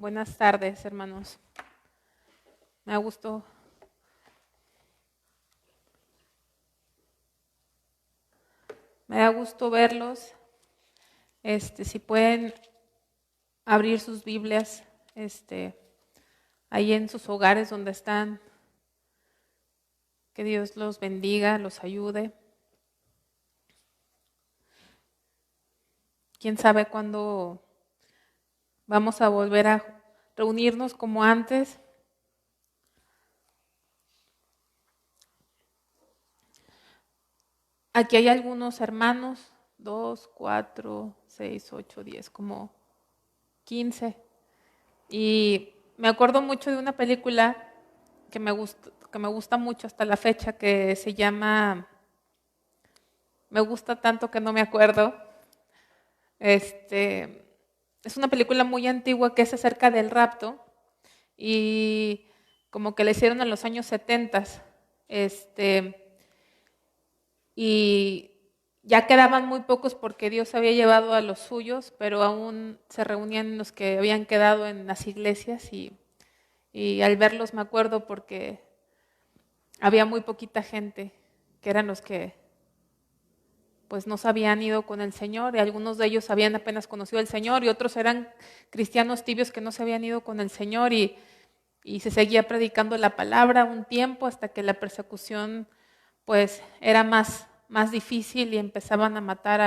Buenas tardes, hermanos. Me da gusto. Me da gusto verlos. Si pueden abrir sus Biblias, ahí en sus hogares donde están, que Dios los bendiga, los ayude. Quién sabe cuándo vamos a volver a reunirnos como antes. Aquí hay algunos hermanos, 2, 4, 6, 8, 10, como 15. Y me acuerdo mucho de una película que me gusta mucho hasta la fecha, que se llama Me gusta tanto que no me acuerdo. Es una película muy antigua que es acerca del rapto y como que la hicieron en los años 70. Y ya quedaban muy pocos porque Dios había llevado a los suyos, pero aún se reunían los que habían quedado en las iglesias y al verlos me acuerdo porque había muy poquita gente, que eran los que pues no se habían ido con el Señor, y algunos de ellos habían apenas conocido al Señor y otros eran cristianos tibios que no se habían ido con el Señor y se seguía predicando la palabra un tiempo hasta que la persecución pues era más difícil y empezaban a matar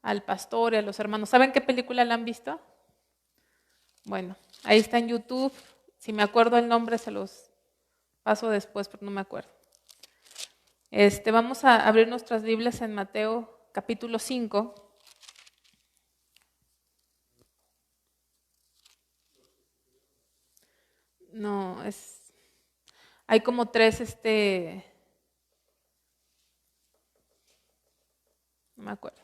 al pastor y a los hermanos. ¿Saben qué película la han visto? Bueno, ahí está en YouTube. Si me acuerdo el nombre se los paso después, pero no me acuerdo. Vamos a abrir nuestras Biblias en Mateo capítulo 5. No, hay como tres, no me acuerdo.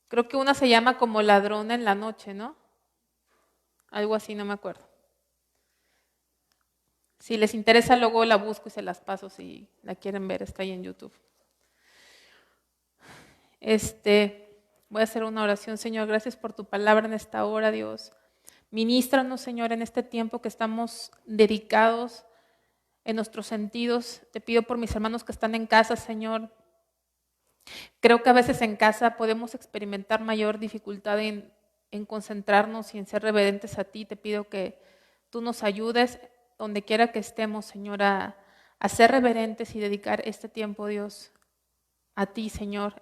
Creo que una se llama como Ladrón en la noche, ¿no? Algo así, no me acuerdo. Si les interesa, luego la busco y se las paso si la quieren ver, está ahí en YouTube. Voy a hacer una oración. Señor, gracias por tu palabra en esta hora, Dios. Ministranos, Señor, en este tiempo que estamos dedicados en nuestros sentidos. Te pido por mis hermanos que están en casa, Señor. Creo que a veces en casa podemos experimentar mayor dificultad en concentrarnos y en ser reverentes a ti. Te pido que tú nos ayudes donde quiera que estemos, Señor, a ser reverentes y dedicar este tiempo, Dios, a ti, Señor,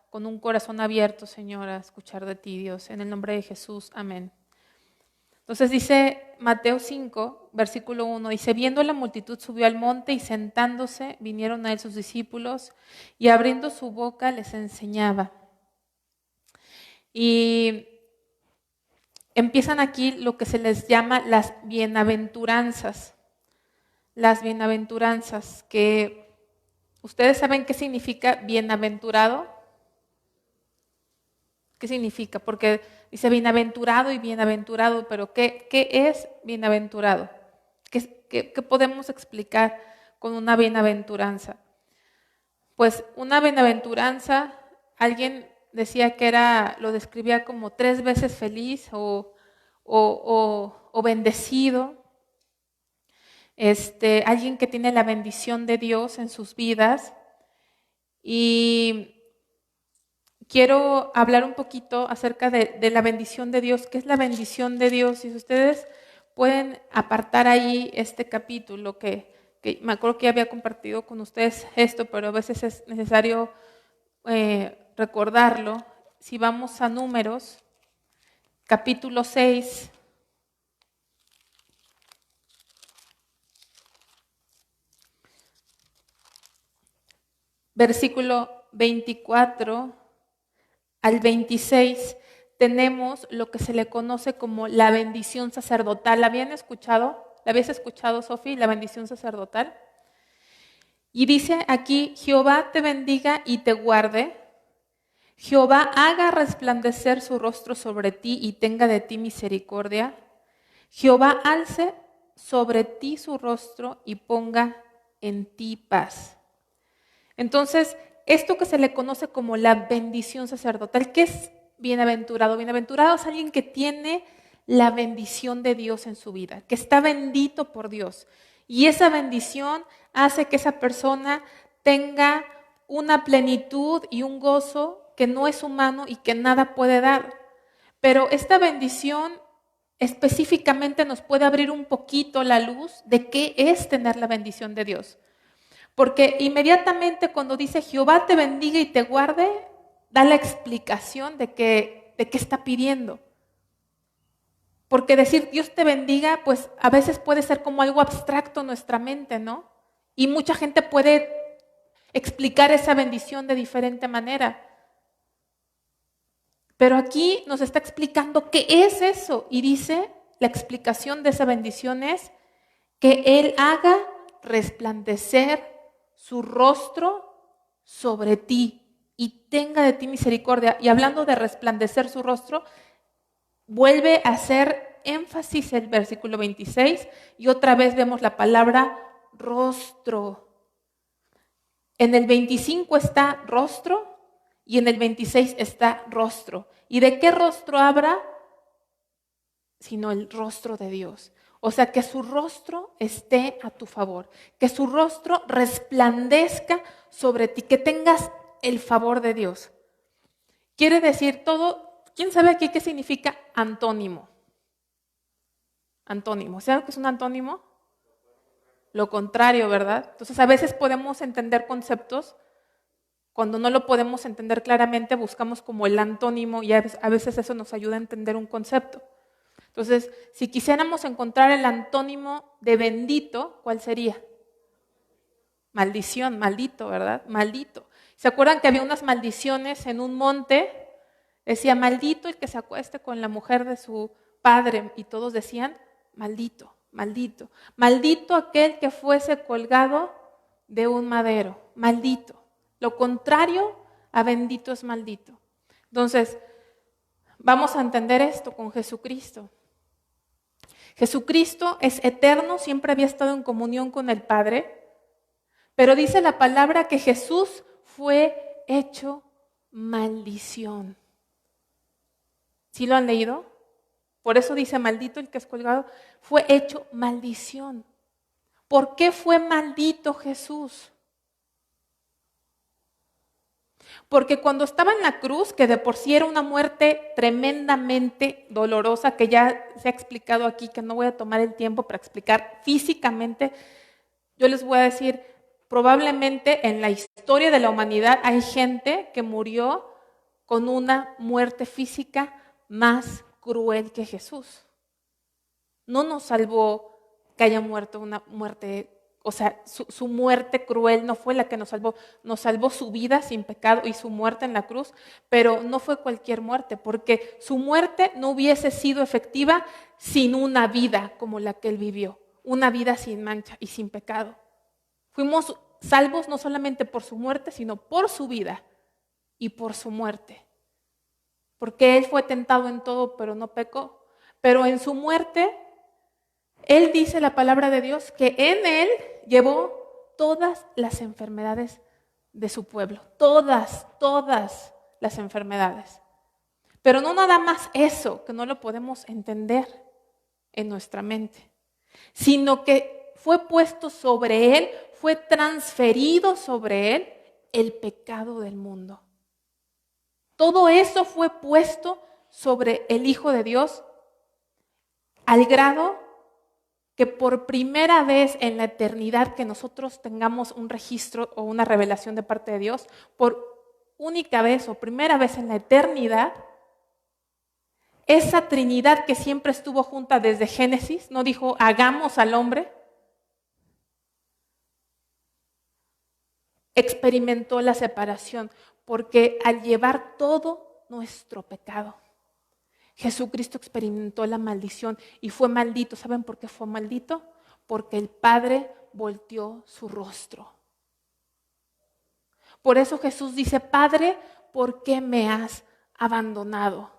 con un corazón abierto, Señor, a escuchar de ti, Dios. En el nombre de Jesús, amén. Entonces dice Mateo 5, versículo 1, dice, viendo la multitud subió al monte y sentándose vinieron a él sus discípulos y abriendo su boca les enseñaba. Y empiezan aquí lo que se les llama las bienaventuranzas. Las bienaventuranzas, que ustedes saben qué significa bienaventurado. ¿Qué significa? Porque dice bienaventurado y bienaventurado, pero ¿qué es bienaventurado? ¿Qué podemos explicar con una bienaventuranza? Pues una bienaventuranza, alguien decía que lo describía como 3 veces feliz o bendecido. Alguien que tiene la bendición de Dios en sus vidas. Y quiero hablar un poquito acerca de la bendición de Dios. ¿Qué es la bendición de Dios? Y si ustedes pueden apartar ahí este capítulo, que me acuerdo que ya había compartido con ustedes esto, pero a veces es necesario recordarlo. Si vamos a Números, capítulo 6, versículo 24 al 26, tenemos lo que se le conoce como la bendición sacerdotal. ¿La habían escuchado? ¿La habías escuchado, Sofi, la bendición sacerdotal? Y dice aquí, Jehová te bendiga y te guarde. Jehová haga resplandecer su rostro sobre ti y tenga de ti misericordia. Jehová alce sobre ti su rostro y ponga en ti paz. Entonces, esto que se le conoce como la bendición sacerdotal, ¿qué es bienaventurado. Bienaventurado es alguien que tiene la bendición de Dios en su vida, que está bendito por Dios. Y esa bendición hace que esa persona tenga una plenitud y un gozo que no es humano y que nada puede dar. Pero esta bendición específicamente nos puede abrir un poquito la luz de qué es tener la bendición de Dios. Porque inmediatamente cuando dice Jehová te bendiga y te guarde, da la explicación de qué está pidiendo. Porque decir Dios te bendiga, pues a veces puede ser como algo abstracto en nuestra mente, ¿no? Y mucha gente puede explicar esa bendición de diferente manera. Pero aquí nos está explicando qué es eso. Y dice, la explicación de esa bendición es que Él haga resplandecer su rostro sobre ti y tenga de ti misericordia. Y hablando de resplandecer su rostro, vuelve a hacer énfasis el versículo 26 y otra vez vemos la palabra rostro. En el 25 está rostro y en el 26 está rostro. ¿Y de qué rostro habrá? Sino el rostro de Dios. O sea, que su rostro esté a tu favor, que su rostro resplandezca sobre ti, que tengas el favor de Dios. Quiere decir todo, ¿quién sabe aquí qué significa antónimo? Antónimo, ¿saben qué es un antónimo? Lo contrario, ¿verdad? Entonces a veces podemos entender conceptos, cuando no lo podemos entender claramente buscamos como el antónimo y a veces eso nos ayuda a entender un concepto. Entonces, si quisiéramos encontrar el antónimo de bendito, ¿cuál sería? Maldición, maldito, ¿verdad? Maldito. ¿Se acuerdan que había unas maldiciones en un monte? Decía, maldito el que se acueste con la mujer de su padre. Y todos decían, maldito, maldito. Maldito aquel que fuese colgado de un madero. Maldito. Lo contrario a bendito es maldito. Entonces, vamos a entender esto con Jesucristo. Jesucristo es eterno, siempre había estado en comunión con el Padre, pero dice la palabra que Jesús fue hecho maldición. ¿Sí lo han leído? Por eso dice maldito el que es colgado, fue hecho maldición. ¿Por qué fue maldito Jesús? Porque cuando estaba en la cruz, que de por sí era una muerte tremendamente dolorosa, que ya se ha explicado aquí, que no voy a tomar el tiempo para explicar físicamente, yo les voy a decir, probablemente en la historia de la humanidad hay gente que murió con una muerte física más cruel que Jesús. No nos salvó que haya muerto una muerte, o sea, su muerte cruel no fue la que nos salvó su vida sin pecado y su muerte en la cruz, pero no fue cualquier muerte, porque su muerte no hubiese sido efectiva sin una vida como la que Él vivió, una vida sin mancha y sin pecado. Fuimos salvos no solamente por su muerte, sino por su vida y por su muerte, porque Él fue tentado en todo, pero no pecó, pero en su muerte Él dice la palabra de Dios que en Él llevó todas las enfermedades de su pueblo, todas las enfermedades. Pero no nada más eso, que no lo podemos entender en nuestra mente, sino que fue puesto sobre Él, fue transferido sobre Él el pecado del mundo. Todo eso fue puesto sobre el Hijo de Dios al grado que por primera vez en la eternidad que nosotros tengamos un registro o una revelación de parte de Dios, por única vez o primera vez en la eternidad, esa Trinidad que siempre estuvo junta desde Génesis, no dijo hagamos al hombre, experimentó la separación, porque al llevar todo nuestro pecado, Jesucristo experimentó la maldición y fue maldito. ¿Saben por qué fue maldito? Porque el Padre volteó su rostro. Por eso Jesús dice, Padre, ¿por qué me has abandonado?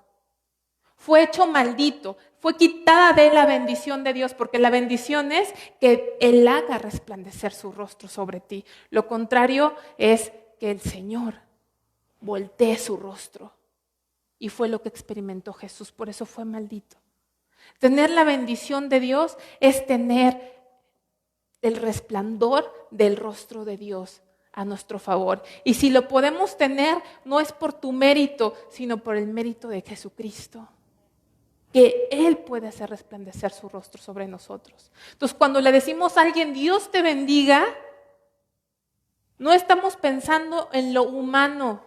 Fue hecho maldito, fue quitada de él la bendición de Dios, porque la bendición es que Él haga resplandecer su rostro sobre ti. Lo contrario es que el Señor voltee su rostro. Y fue lo que experimentó Jesús, por eso fue maldito. Tener la bendición de Dios es tener el resplandor del rostro de Dios a nuestro favor. Y si lo podemos tener, no es por tu mérito, sino por el mérito de Jesucristo. Que Él puede hacer resplandecer su rostro sobre nosotros. Entonces, cuando le decimos a alguien, Dios te bendiga, no estamos pensando en lo humano,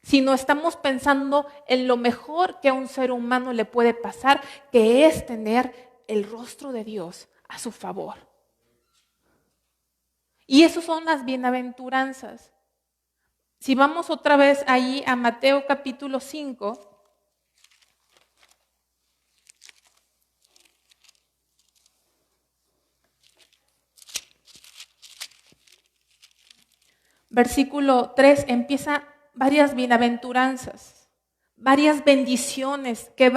sino estamos pensando en lo mejor que a un ser humano le puede pasar, que es tener el rostro de Dios a su favor. Y eso son las bienaventuranzas. Si vamos otra vez ahí a Mateo capítulo 5, versículo 3, empieza varias bienaventuranzas, varias bendiciones que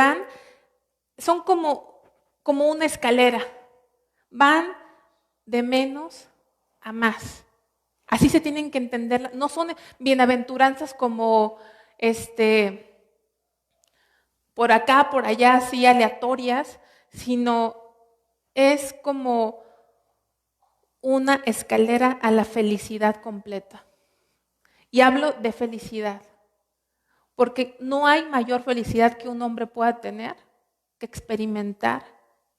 son como una escalera, van de menos a más. Así se tienen que entender, no son bienaventuranzas como por acá, por allá, así aleatorias, sino es como una escalera a la felicidad completa. Y hablo de felicidad, porque no hay mayor felicidad que un hombre pueda tener que experimentar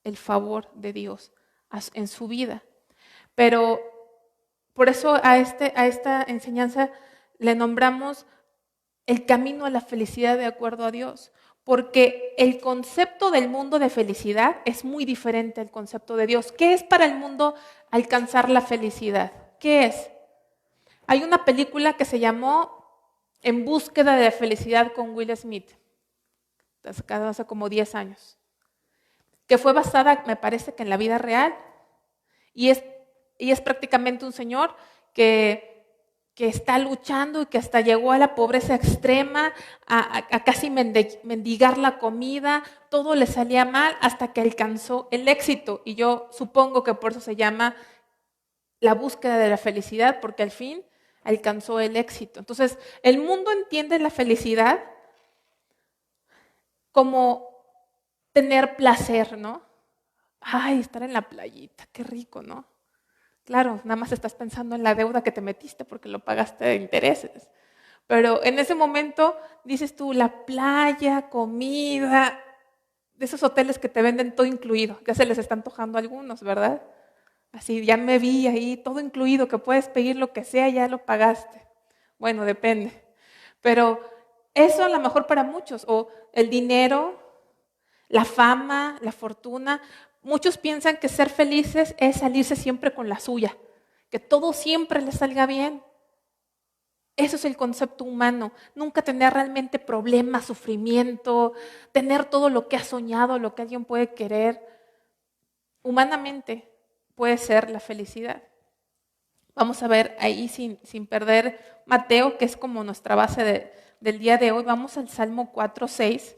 el favor de Dios en su vida. Pero por eso a esta enseñanza le nombramos el camino a la felicidad de acuerdo a Dios, porque el concepto del mundo de felicidad es muy diferente al concepto de Dios. ¿Qué es para el mundo alcanzar la felicidad? ¿Qué es? Hay una película que se llamó En búsqueda de la felicidad con Will Smith, sacada hace como 10 años, que fue basada, me parece que en la vida real, y es prácticamente un señor que está luchando y que hasta llegó a la pobreza extrema, a casi mendigar la comida, todo le salía mal hasta que alcanzó el éxito. Y yo supongo que por eso se llama la búsqueda de la felicidad, porque al fin alcanzó el éxito. Entonces, el mundo entiende la felicidad como tener placer, ¿no? Ay, estar en la playita, qué rico, ¿no? Claro, nada más estás pensando en la deuda que te metiste porque lo pagaste de intereses. Pero en ese momento dices tú, la playa, comida, de esos hoteles que te venden todo incluido, ya se les está antojando a algunos, ¿verdad? Así, ya me vi ahí, todo incluido, que puedes pedir lo que sea, ya lo pagaste. Bueno, depende. Pero eso a lo mejor para muchos, o el dinero, la fama, la fortuna. Muchos piensan que ser felices es salirse siempre con la suya, que todo siempre les salga bien. Eso es el concepto humano, nunca tener realmente problemas, sufrimiento, tener todo lo que has soñado, lo que alguien puede querer. Humanamente puede ser la felicidad. Vamos a ver ahí sin perder Mateo, que es como nuestra base del día de hoy. Vamos al Salmo 4:6.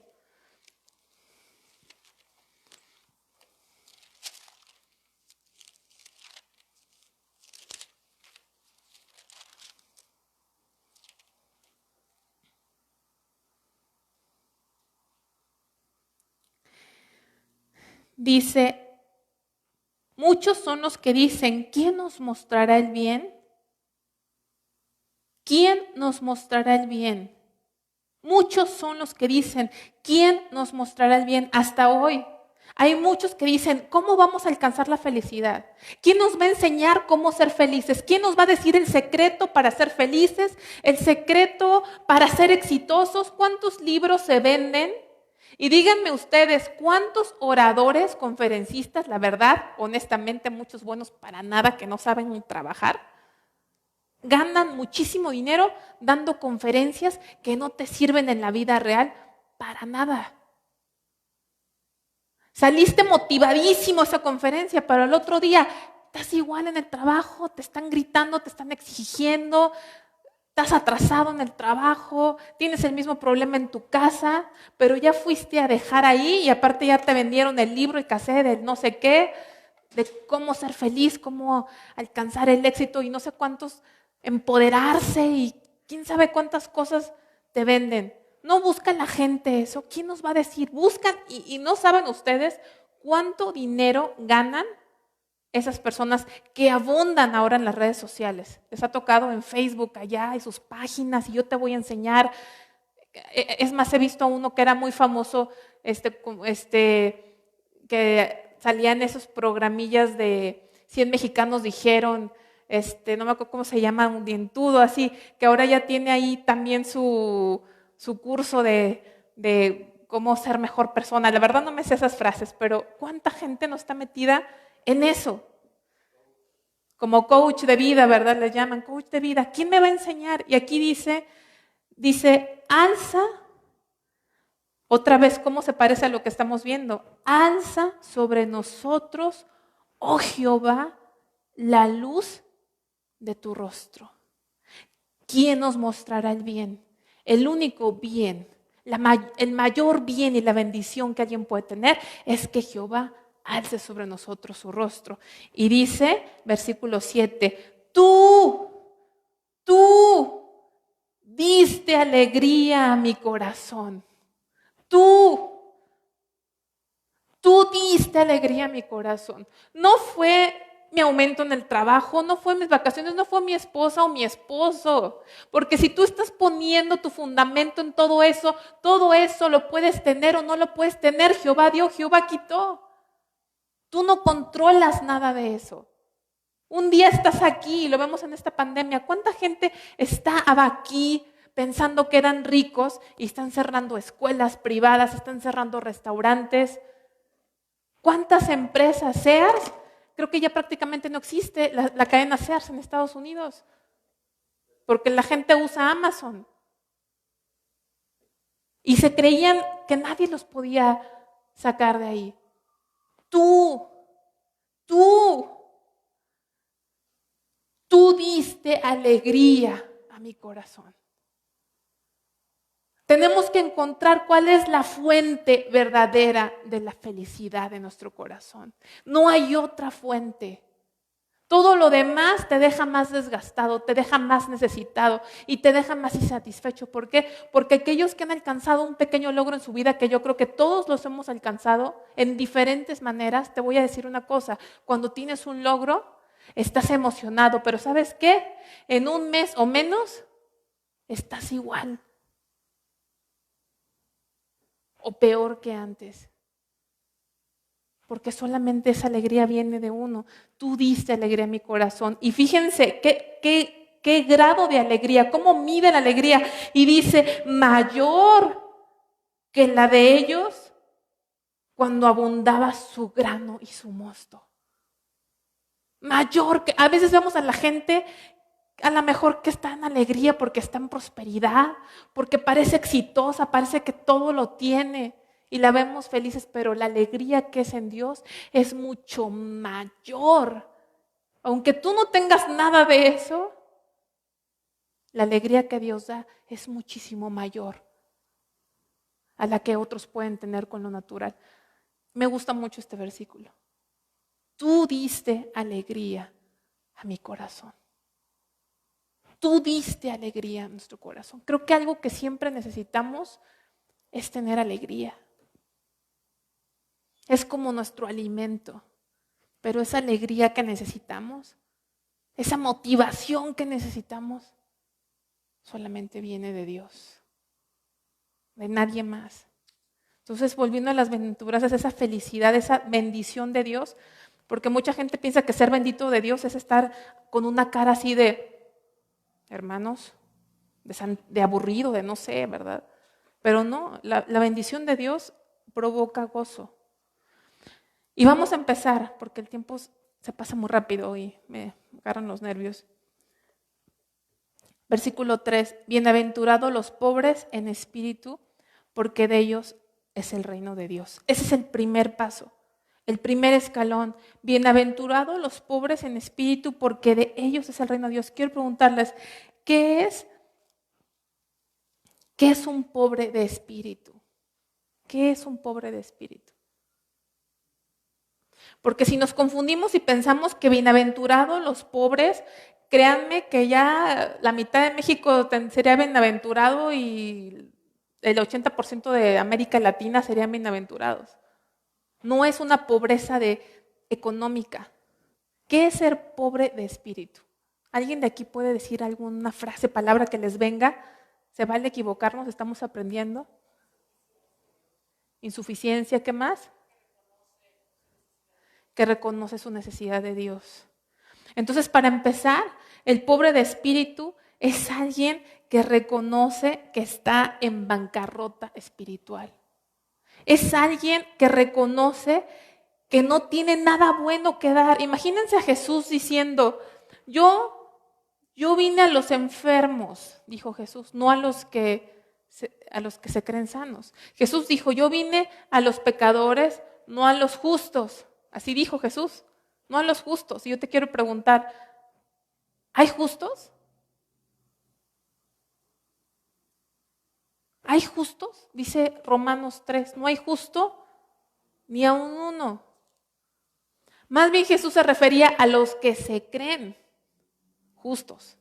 Dice, muchos son los que dicen, ¿quién nos mostrará el bien? ¿Quién nos mostrará el bien? Muchos son los que dicen, ¿quién nos mostrará el bien? Hasta hoy. Hay muchos que dicen, ¿cómo vamos a alcanzar la felicidad? ¿Quién nos va a enseñar cómo ser felices? ¿Quién nos va a decir el secreto para ser felices? ¿El secreto para ser exitosos? ¿Cuántos libros se venden? Y díganme ustedes, ¿cuántos oradores, conferencistas, la verdad, honestamente, muchos buenos para nada que no saben trabajar, ganan muchísimo dinero dando conferencias que no te sirven en la vida real para nada? Saliste motivadísimo a esa conferencia, pero el otro día estás igual en el trabajo, te están gritando, te están exigiendo, estás atrasado en el trabajo, tienes el mismo problema en tu casa, pero ya fuiste a dejar ahí y aparte ya te vendieron el libro y cassette del no sé qué, de cómo ser feliz, cómo alcanzar el éxito y no sé cuántos, empoderarse y quién sabe cuántas cosas te venden. No busca la gente eso. ¿Quién nos va a decir? Buscan y no saben ustedes cuánto dinero ganan esas personas que abundan ahora en las redes sociales. Les ha tocado en Facebook allá y sus páginas y yo te voy a enseñar. Es más, he visto a uno que era muy famoso, que salía en esos programillas de 100 mexicanos dijeron, no me acuerdo cómo se llama, un dientudo así, que ahora ya tiene ahí también su curso de cómo ser mejor persona. La verdad no me sé esas frases, pero ¿cuánta gente no está metida en eso? Como coach de vida, ¿verdad? Le llaman coach de vida. ¿Quién me va a enseñar? Y aquí dice, alza, otra vez, ¿cómo se parece a lo que estamos viendo? Alza sobre nosotros, oh Jehová, la luz de tu rostro. ¿Quién nos mostrará el bien? El único bien, el mayor bien y la bendición que alguien puede tener es que Jehová alce sobre nosotros su rostro. Y dice, versículo 7, tú diste alegría a mi corazón. Tú diste alegría a mi corazón. No fue mi aumento en el trabajo, no fue mis vacaciones, no fue mi esposa o mi esposo. Porque si tú estás poniendo tu fundamento en todo eso lo puedes tener o no lo puedes tener. Jehová dio, Jehová quitó. Tú no controlas nada de eso. Un día estás aquí, lo vemos en esta pandemia. ¿Cuánta gente estaba aquí pensando que eran ricos y están cerrando escuelas privadas, están cerrando restaurantes? ¿Cuántas empresas? Sears, creo que ya prácticamente no existe la cadena Sears en Estados Unidos, porque la gente usa Amazon. Y se creían que nadie los podía sacar de ahí. Tú diste alegría a mi corazón. Tenemos que encontrar cuál es la fuente verdadera de la felicidad de nuestro corazón. No hay otra fuente. Todo lo demás te deja más desgastado, te deja más necesitado y te deja más insatisfecho. ¿Por qué? Porque aquellos que han alcanzado un pequeño logro en su vida, que yo creo que todos los hemos alcanzado en diferentes maneras, te voy a decir una cosa, cuando tienes un logro, estás emocionado, pero ¿sabes qué? En un mes o menos, estás igual o peor que antes. Porque solamente esa alegría viene de uno. Tú diste alegría a mi corazón. Y fíjense qué grado de alegría, cómo mide la alegría. Y dice, mayor que la de ellos cuando abundaba su grano y su mosto. Mayor que, a veces vemos a la gente a lo mejor que está en alegría porque está en prosperidad, porque parece exitosa, parece que todo lo tiene. Y la vemos felices, pero la alegría que es en Dios es mucho mayor. Aunque tú no tengas nada de eso, la alegría que Dios da es muchísimo mayor a la que otros pueden tener con lo natural. Me gusta mucho este versículo. Tú diste alegría a mi corazón. Tú diste alegría a nuestro corazón. Creo que algo que siempre necesitamos es tener alegría. Es como nuestro alimento, pero esa alegría que necesitamos, esa motivación que necesitamos, solamente viene de Dios, de nadie más. Entonces, volviendo a las bienaventuranzas, esa felicidad, esa bendición de Dios, porque mucha gente piensa que ser bendito de Dios es estar con una cara así de, hermanos, de aburrido, de no sé, ¿verdad? Pero no, la bendición de Dios provoca gozo. Y vamos a empezar, porque el tiempo se pasa muy rápido y me agarran los nervios. Versículo 3, bienaventurados los pobres en espíritu, porque de ellos es el reino de Dios. Ese es el primer paso, el primer escalón. Bienaventurados los pobres en espíritu, porque de ellos es el reino de Dios. Quiero preguntarles, ¿qué es un pobre de espíritu? ¿Qué es un pobre de espíritu? Porque si nos confundimos y pensamos que bienaventurados los pobres, créanme que ya la mitad de México sería bienaventurado y el 80% de América Latina serían bienaventurados. No es una pobreza económica. ¿Qué es ser pobre de espíritu? ¿Alguien de aquí puede decir alguna frase, palabra que les venga? ¿Se vale equivocarnos? ¿Estamos aprendiendo? Insuficiencia, ¿qué más? Que reconoce su necesidad de Dios. Entonces, para empezar, el pobre de espíritu es alguien que reconoce que está en bancarrota espiritual. Es alguien que reconoce que no tiene nada bueno que dar. Imagínense a Jesús diciendo, yo vine a los enfermos, dijo Jesús, no a los que se creen sanos. Jesús dijo, yo vine a los pecadores, no a los justos. Así dijo Jesús, no a los justos. Y yo te quiero preguntar, ¿hay justos? ¿Hay justos? Dice Romanos 3, no hay justo ni aun uno. Más bien Jesús se refería a los que se creen justos.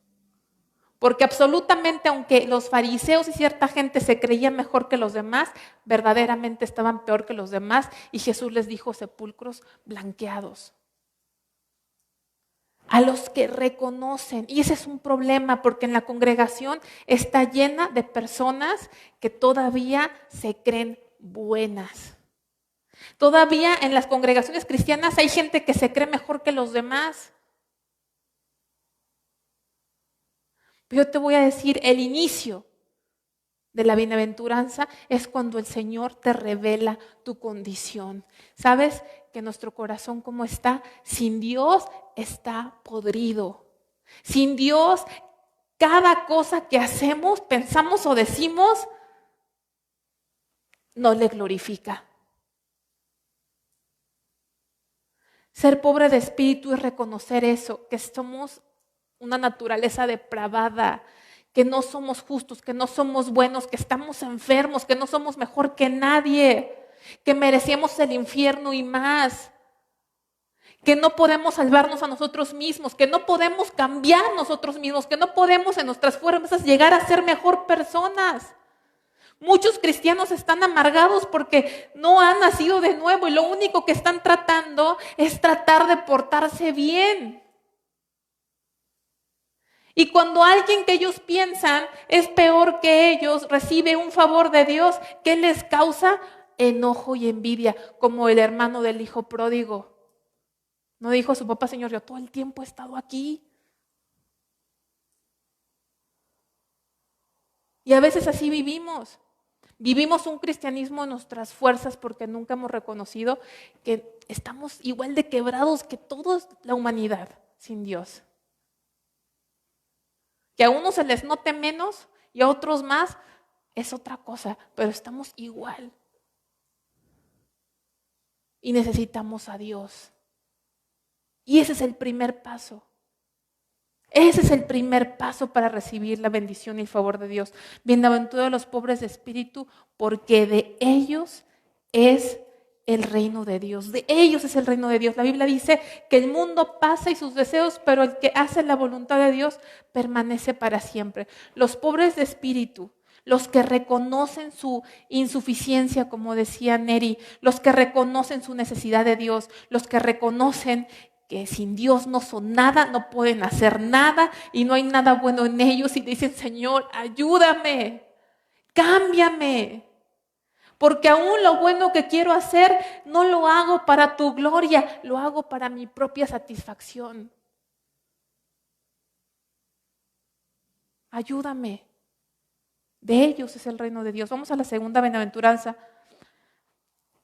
Porque absolutamente, aunque los fariseos y cierta gente se creían mejor que los demás, verdaderamente estaban peor que los demás y Jesús les dijo sepulcros blanqueados. A los que reconocen, y ese es un problema porque en la congregación está llena de personas que todavía se creen buenas. Todavía en las congregaciones cristianas hay gente que se cree mejor que los demás. Yo te voy a decir, el inicio de la bienaventuranza es cuando el Señor te revela tu condición. ¿Sabes que nuestro corazón cómo está? Sin Dios está podrido. Sin Dios, cada cosa que hacemos, pensamos o decimos, no le glorifica. Ser pobre de espíritu es reconocer eso, que somos una naturaleza depravada, que no somos justos, que no somos buenos, que estamos enfermos, que no somos mejor que nadie, que merecemos el infierno y más, que no podemos salvarnos a nosotros mismos, que no podemos cambiar nosotros mismos, que no podemos en nuestras fuerzas llegar a ser mejor personas. Muchos cristianos están amargados porque no han nacido de nuevo y lo único que están tratando es tratar de portarse bien. Y cuando alguien que ellos piensan es peor que ellos recibe un favor de Dios, ¿qué les causa? Enojo y envidia, como el hermano del hijo pródigo. No dijo a su papá, Señor, yo todo el tiempo he estado aquí. Y a veces así vivimos. Vivimos un cristianismo en nuestras fuerzas porque nunca hemos reconocido que estamos igual de quebrados que toda la humanidad sin Dios. Que a unos se les note menos y a otros más, es otra cosa, pero estamos igual. Y necesitamos a Dios. Y ese es el primer paso. Ese es el primer paso para recibir la bendición y el favor de Dios. Bienaventurados los pobres de espíritu, porque de ellos es el reino de Dios. De ellos es el reino de Dios. La Biblia dice que el mundo pasa y sus deseos, pero el que hace la voluntad de Dios permanece para siempre. Los pobres de espíritu, los que reconocen su insuficiencia, como decía Neri, los que reconocen su necesidad de Dios, los que reconocen que sin Dios no son nada, no pueden hacer nada y no hay nada bueno en ellos y dicen, Señor, ayúdame, cámbiame. Porque aún lo bueno que quiero hacer no lo hago para tu gloria, lo hago para mi propia satisfacción. Ayúdame. De ellos es el reino de Dios. Vamos a la segunda bienaventuranza.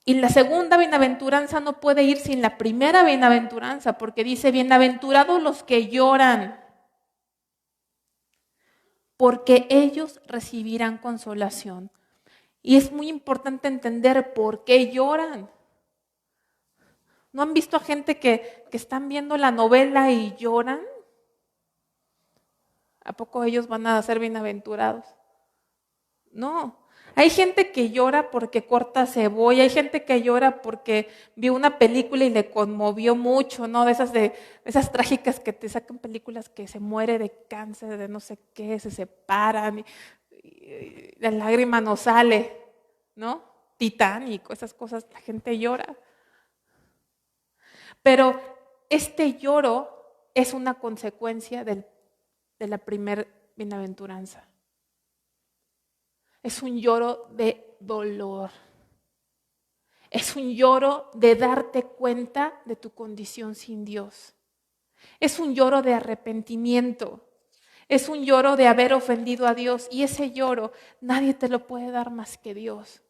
Y la segunda bienaventuranza no puede ir sin la primera bienaventuranza, porque dice, bienaventurados los que lloran, porque ellos recibirán consolación. Y es muy importante entender por qué lloran. ¿No han visto a gente que están viendo la novela y lloran? ¿A poco ellos van a ser bienaventurados? No, Hay gente que llora porque corta cebolla, hay gente que llora porque vio una película y le conmovió mucho, ¿no? De esas trágicas que te sacan películas que se muere de cáncer, de no sé qué, se separan y la lágrima no sale, ¿no? Titánico, esas cosas, la gente llora. Pero este lloro es una consecuencia de la primer bienaventuranza. Es un lloro de dolor. Es un lloro de darte cuenta de tu condición sin Dios. Es un lloro de arrepentimiento. Es un lloro de haber ofendido a Dios. Y ese lloro nadie te lo puede dar más que Dios.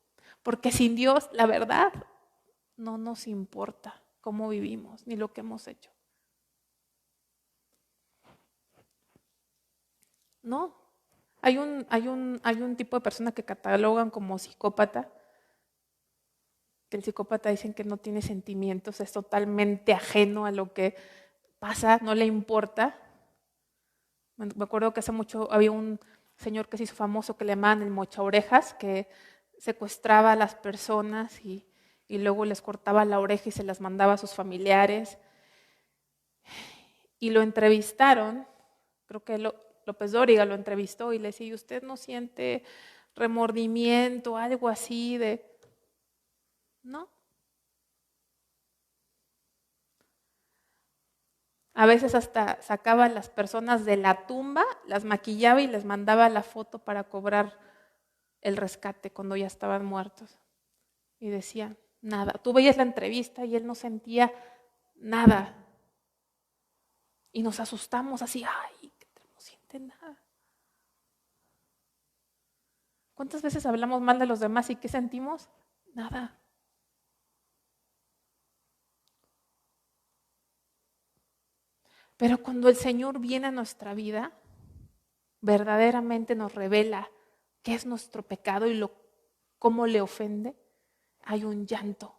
Porque sin Dios, la verdad, no nos importa cómo vivimos ni lo que hemos hecho. No. Hay un tipo de persona que catalogan como psicópata, que el psicópata dicen que no tiene sentimientos, es totalmente ajeno a lo que pasa, no le importa. Me acuerdo que hace mucho había un señor que se hizo famoso que le llamaban el mocha orejas, que secuestraba a las personas y luego les cortaba la oreja y se las mandaba a sus familiares. Y lo entrevistaron, creo que López Dóriga lo entrevistó y le decía, ¿y usted no siente remordimiento, algo así de...? No. A veces hasta sacaba a las personas de la tumba, las maquillaba y les mandaba la foto para cobrar el rescate cuando ya estaban muertos. Y decía, nada. Tú veías la entrevista y él no sentía nada. Y nos asustamos así, ay, que no siente nada. ¿Cuántas veces hablamos mal de los demás y qué sentimos? Nada. Pero cuando el Señor viene a nuestra vida, verdaderamente nos revela qué es nuestro pecado y cómo le ofende, hay un llanto.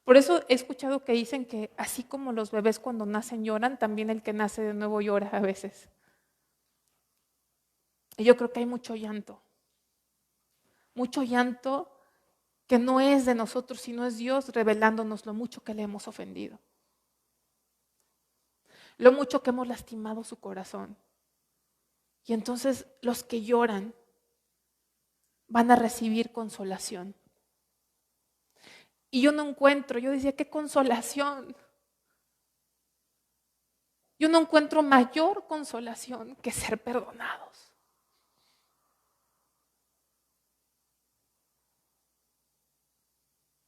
Por eso he escuchado que dicen que así como los bebés cuando nacen lloran, también el que nace de nuevo llora a veces. Y yo creo que hay mucho llanto que no es de nosotros, sino es Dios revelándonos lo mucho que le hemos ofendido, lo mucho que hemos lastimado su corazón. Y entonces los que lloran van a recibir consolación. Y yo no encuentro, yo decía, ¿qué consolación? Yo no encuentro mayor consolación que ser perdonados.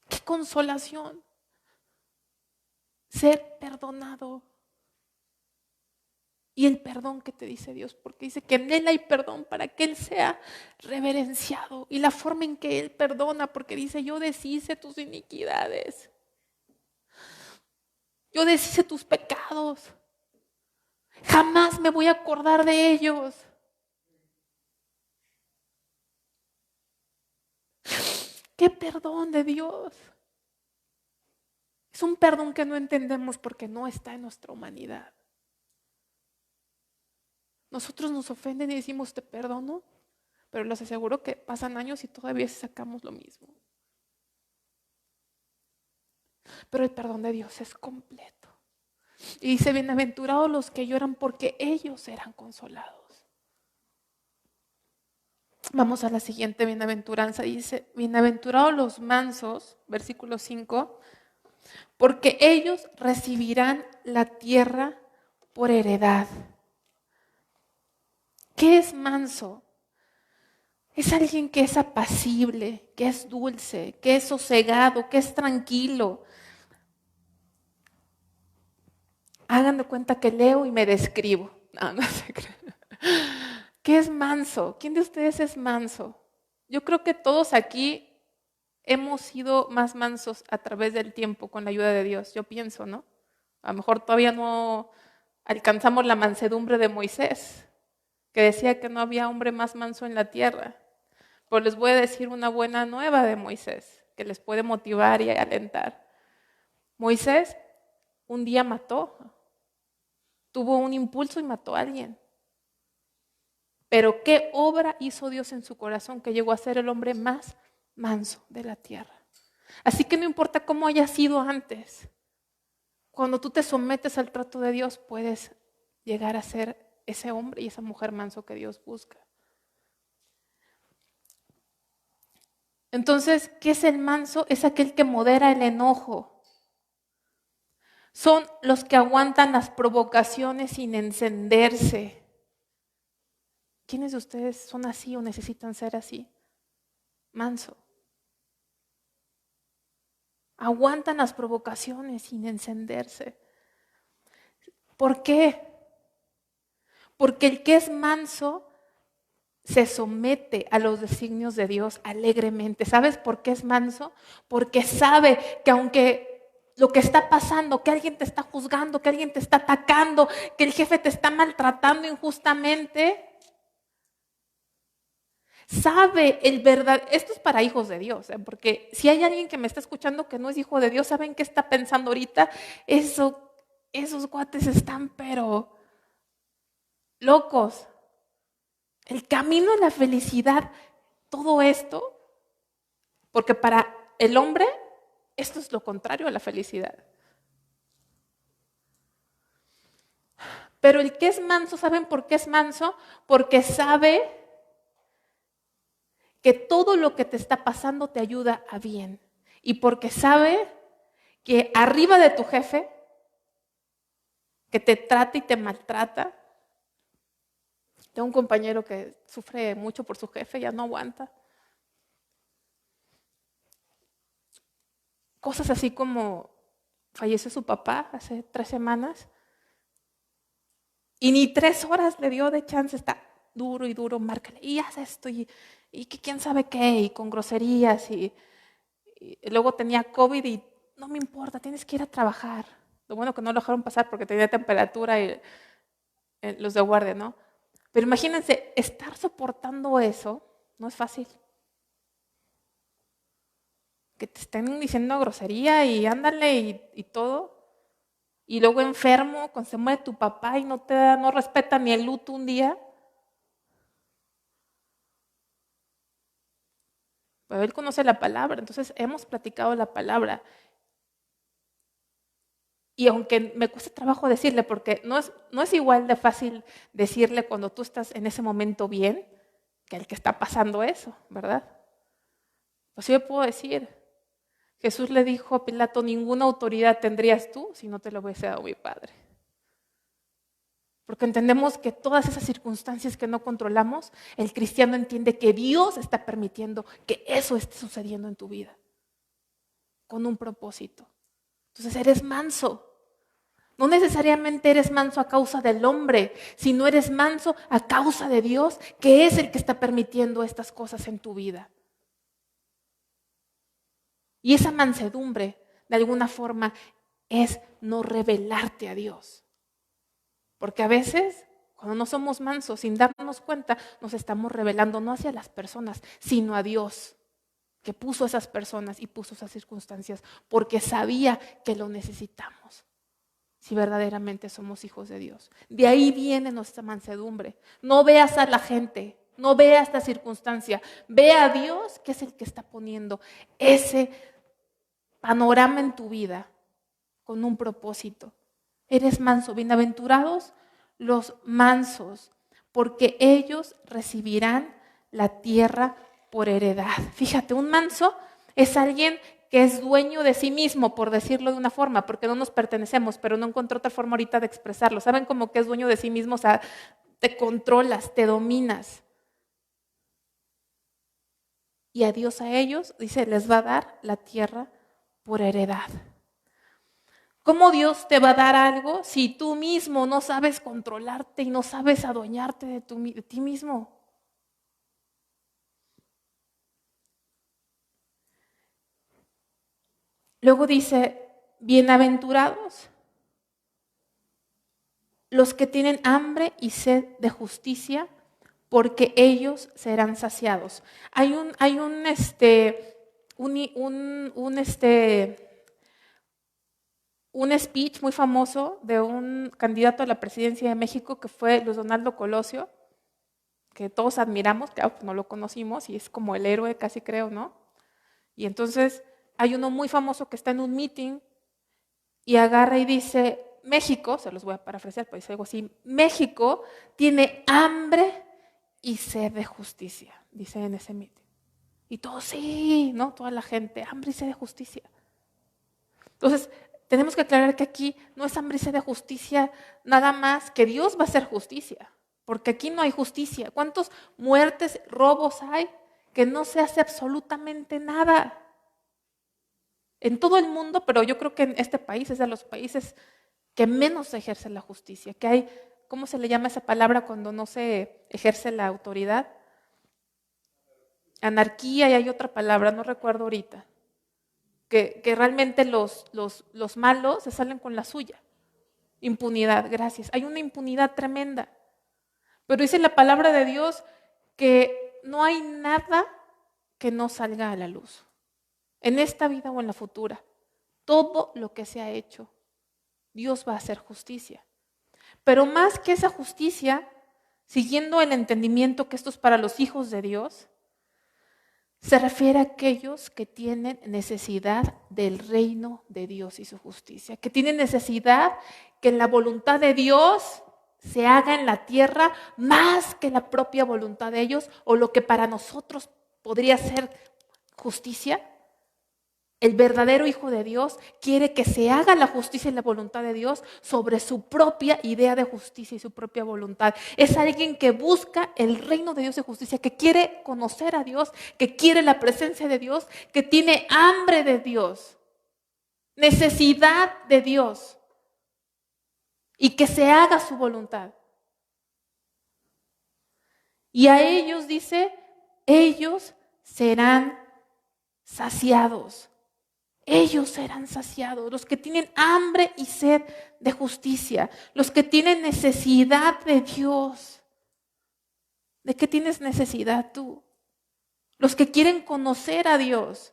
¿Qué consolación? Ser perdonado. Y el perdón que te dice Dios, porque dice que en Él hay perdón para que Él sea reverenciado. Y la forma en que Él perdona, porque dice, yo deshice tus iniquidades. Yo deshice tus pecados. Jamás me voy a acordar de ellos. ¡Qué perdón de Dios! Es un perdón que no entendemos porque no está en nuestra humanidad. Nosotros nos ofenden y decimos te perdono, pero les aseguro que pasan años y todavía sacamos lo mismo. Pero el perdón de Dios es completo. Y dice, bienaventurados los que lloran porque ellos serán consolados. Vamos a la siguiente bienaventuranza. Dice, bienaventurados los mansos, versículo 5, porque ellos recibirán la tierra por heredad. ¿Qué es manso? Es alguien que es apacible, que es dulce, que es sosegado, que es tranquilo. Hagan de cuenta que leo y me describo. No se crean. ¿Qué es manso? ¿Quién de ustedes es manso? Yo creo que todos aquí hemos sido más mansos a través del tiempo con la ayuda de Dios. Yo pienso, ¿no? A lo mejor todavía no alcanzamos la mansedumbre de Moisés, que decía que no había hombre más manso en la tierra. Pero les voy a decir una buena nueva de Moisés, que les puede motivar y alentar. Moisés un día mató, tuvo un impulso y mató a alguien. Pero ¿qué obra hizo Dios en su corazón que llegó a ser el hombre más manso de la tierra? Así que no importa cómo haya sido antes, cuando tú te sometes al trato de Dios, puedes llegar a ser ese hombre y esa mujer manso que Dios busca. Entonces, ¿qué es el manso? Es aquel que modera el enojo. Son los que aguantan las provocaciones sin encenderse. ¿Quiénes de ustedes son así o necesitan ser así? Manso. Aguantan las provocaciones sin encenderse. ¿Por qué? Porque el que es manso se somete a los designios de Dios alegremente. ¿Sabes por qué es manso? Porque sabe que aunque lo que está pasando, que alguien te está juzgando, que alguien te está atacando, que el jefe te está maltratando injustamente, sabe el verdad. Esto es para hijos de Dios, porque si hay alguien que me está escuchando que no es hijo de Dios, ¿saben qué está pensando ahorita? Esos cuates están pero locos. El camino a la felicidad, todo esto, porque para el hombre esto es lo contrario a la felicidad. Pero el que es manso, ¿saben por qué es manso? Porque sabe que todo lo que te está pasando te ayuda a bien. Y porque sabe que arriba de tu jefe, que te trata y te maltrata, tengo un compañero que sufre mucho por su jefe, ya no aguanta. Cosas así como falleció su papá hace 3 semanas y ni 3 horas le dio de chance, está duro y duro, márcale, y haz esto, y que quién sabe qué, y con groserías, y luego tenía COVID y no me importa, tienes que ir a trabajar. Lo bueno que no lo dejaron pasar porque tenía temperatura y los de guardia, ¿no? Pero imagínense, estar soportando eso no es fácil. Que te estén diciendo grosería y ándale y todo. Y luego enfermo, cuando se muere tu papá y no respeta ni el luto un día. Pero él conoce la palabra, entonces hemos platicado la palabra. Y aunque me cuesta trabajo decirle, porque no es igual de fácil decirle cuando tú estás en ese momento bien, que el que está pasando eso, ¿verdad? Pues yo puedo decir, Jesús le dijo a Pilato, ninguna autoridad tendrías tú si no te lo hubiese dado mi Padre. Porque entendemos que todas esas circunstancias que no controlamos, el cristiano entiende que Dios está permitiendo que eso esté sucediendo en tu vida, con un propósito. Entonces eres manso. No necesariamente eres manso a causa del hombre, sino eres manso a causa de Dios, que es el que está permitiendo estas cosas en tu vida. Y esa mansedumbre, de alguna forma, es no rebelarte a Dios. Porque a veces, cuando no somos mansos, sin darnos cuenta, nos estamos rebelando no hacia las personas, sino a Dios, que puso esas personas y puso esas circunstancias, porque sabía que lo necesitamos, si verdaderamente somos hijos de Dios. De ahí viene nuestra mansedumbre. No veas a la gente, no veas la circunstancia, ve a Dios, que es el que está poniendo ese panorama en tu vida con un propósito. Eres manso, bienaventurados los mansos, porque ellos recibirán la tierra por heredad. Fíjate, un manso es alguien que es dueño de sí mismo, por decirlo de una forma, porque no nos pertenecemos, pero no encontré otra forma ahorita de expresarlo. ¿Saben cómo que es dueño de sí mismo? O sea, te controlas, te dominas. Y a Dios a ellos, dice, les va a dar la tierra por heredad. ¿Cómo Dios te va a dar algo si tú mismo no sabes controlarte y no sabes adueñarte de ti mismo? Luego dice, bienaventurados los que tienen hambre y sed de justicia, porque ellos serán saciados. Hay un speech muy famoso de un candidato a la presidencia de México que fue Luis Donaldo Colosio, que todos admiramos, claro, pues no lo conocimos y es como el héroe casi creo, ¿no? Y entonces hay uno muy famoso que está en un meeting y agarra y dice, México, se los voy a parafrasear, pero dice algo así, México tiene hambre y sed de justicia, dice en ese meeting. Y todos, sí, ¿no? Toda la gente, hambre y sed de justicia. Entonces, tenemos que aclarar que aquí no es hambre y sed de justicia, nada más que Dios va a hacer justicia, porque aquí no hay justicia. ¿Cuántas muertes, robos hay que no se hace absolutamente nada? En todo el mundo, pero yo creo que en este país es de los países que menos se ejerce la justicia, que hay, ¿cómo se le llama esa palabra cuando no se ejerce la autoridad? Anarquía, y hay otra palabra, no recuerdo ahorita, que realmente los malos se salen con la suya. Impunidad, gracias. Hay una impunidad tremenda. Pero dice la palabra de Dios que no hay nada que no salga a la luz, en esta vida o en la futura. Todo lo que se ha hecho, Dios va a hacer justicia. Pero más que esa justicia, siguiendo el entendimiento que esto es para los hijos de Dios, se refiere a aquellos que tienen necesidad del reino de Dios y su justicia, que tienen necesidad que la voluntad de Dios se haga en la tierra más que la propia voluntad de ellos o lo que para nosotros podría ser justicia. El verdadero Hijo de Dios quiere que se haga la justicia y la voluntad de Dios sobre su propia idea de justicia y su propia voluntad. Es alguien que busca el reino de Dios de justicia, que quiere conocer a Dios, que quiere la presencia de Dios, que tiene hambre de Dios, necesidad de Dios y que se haga su voluntad. Y a ellos dice, ellos serán saciados. Ellos serán saciados, los que tienen hambre y sed de justicia, los que tienen necesidad de Dios. ¿De qué tienes necesidad tú? Los que quieren conocer a Dios.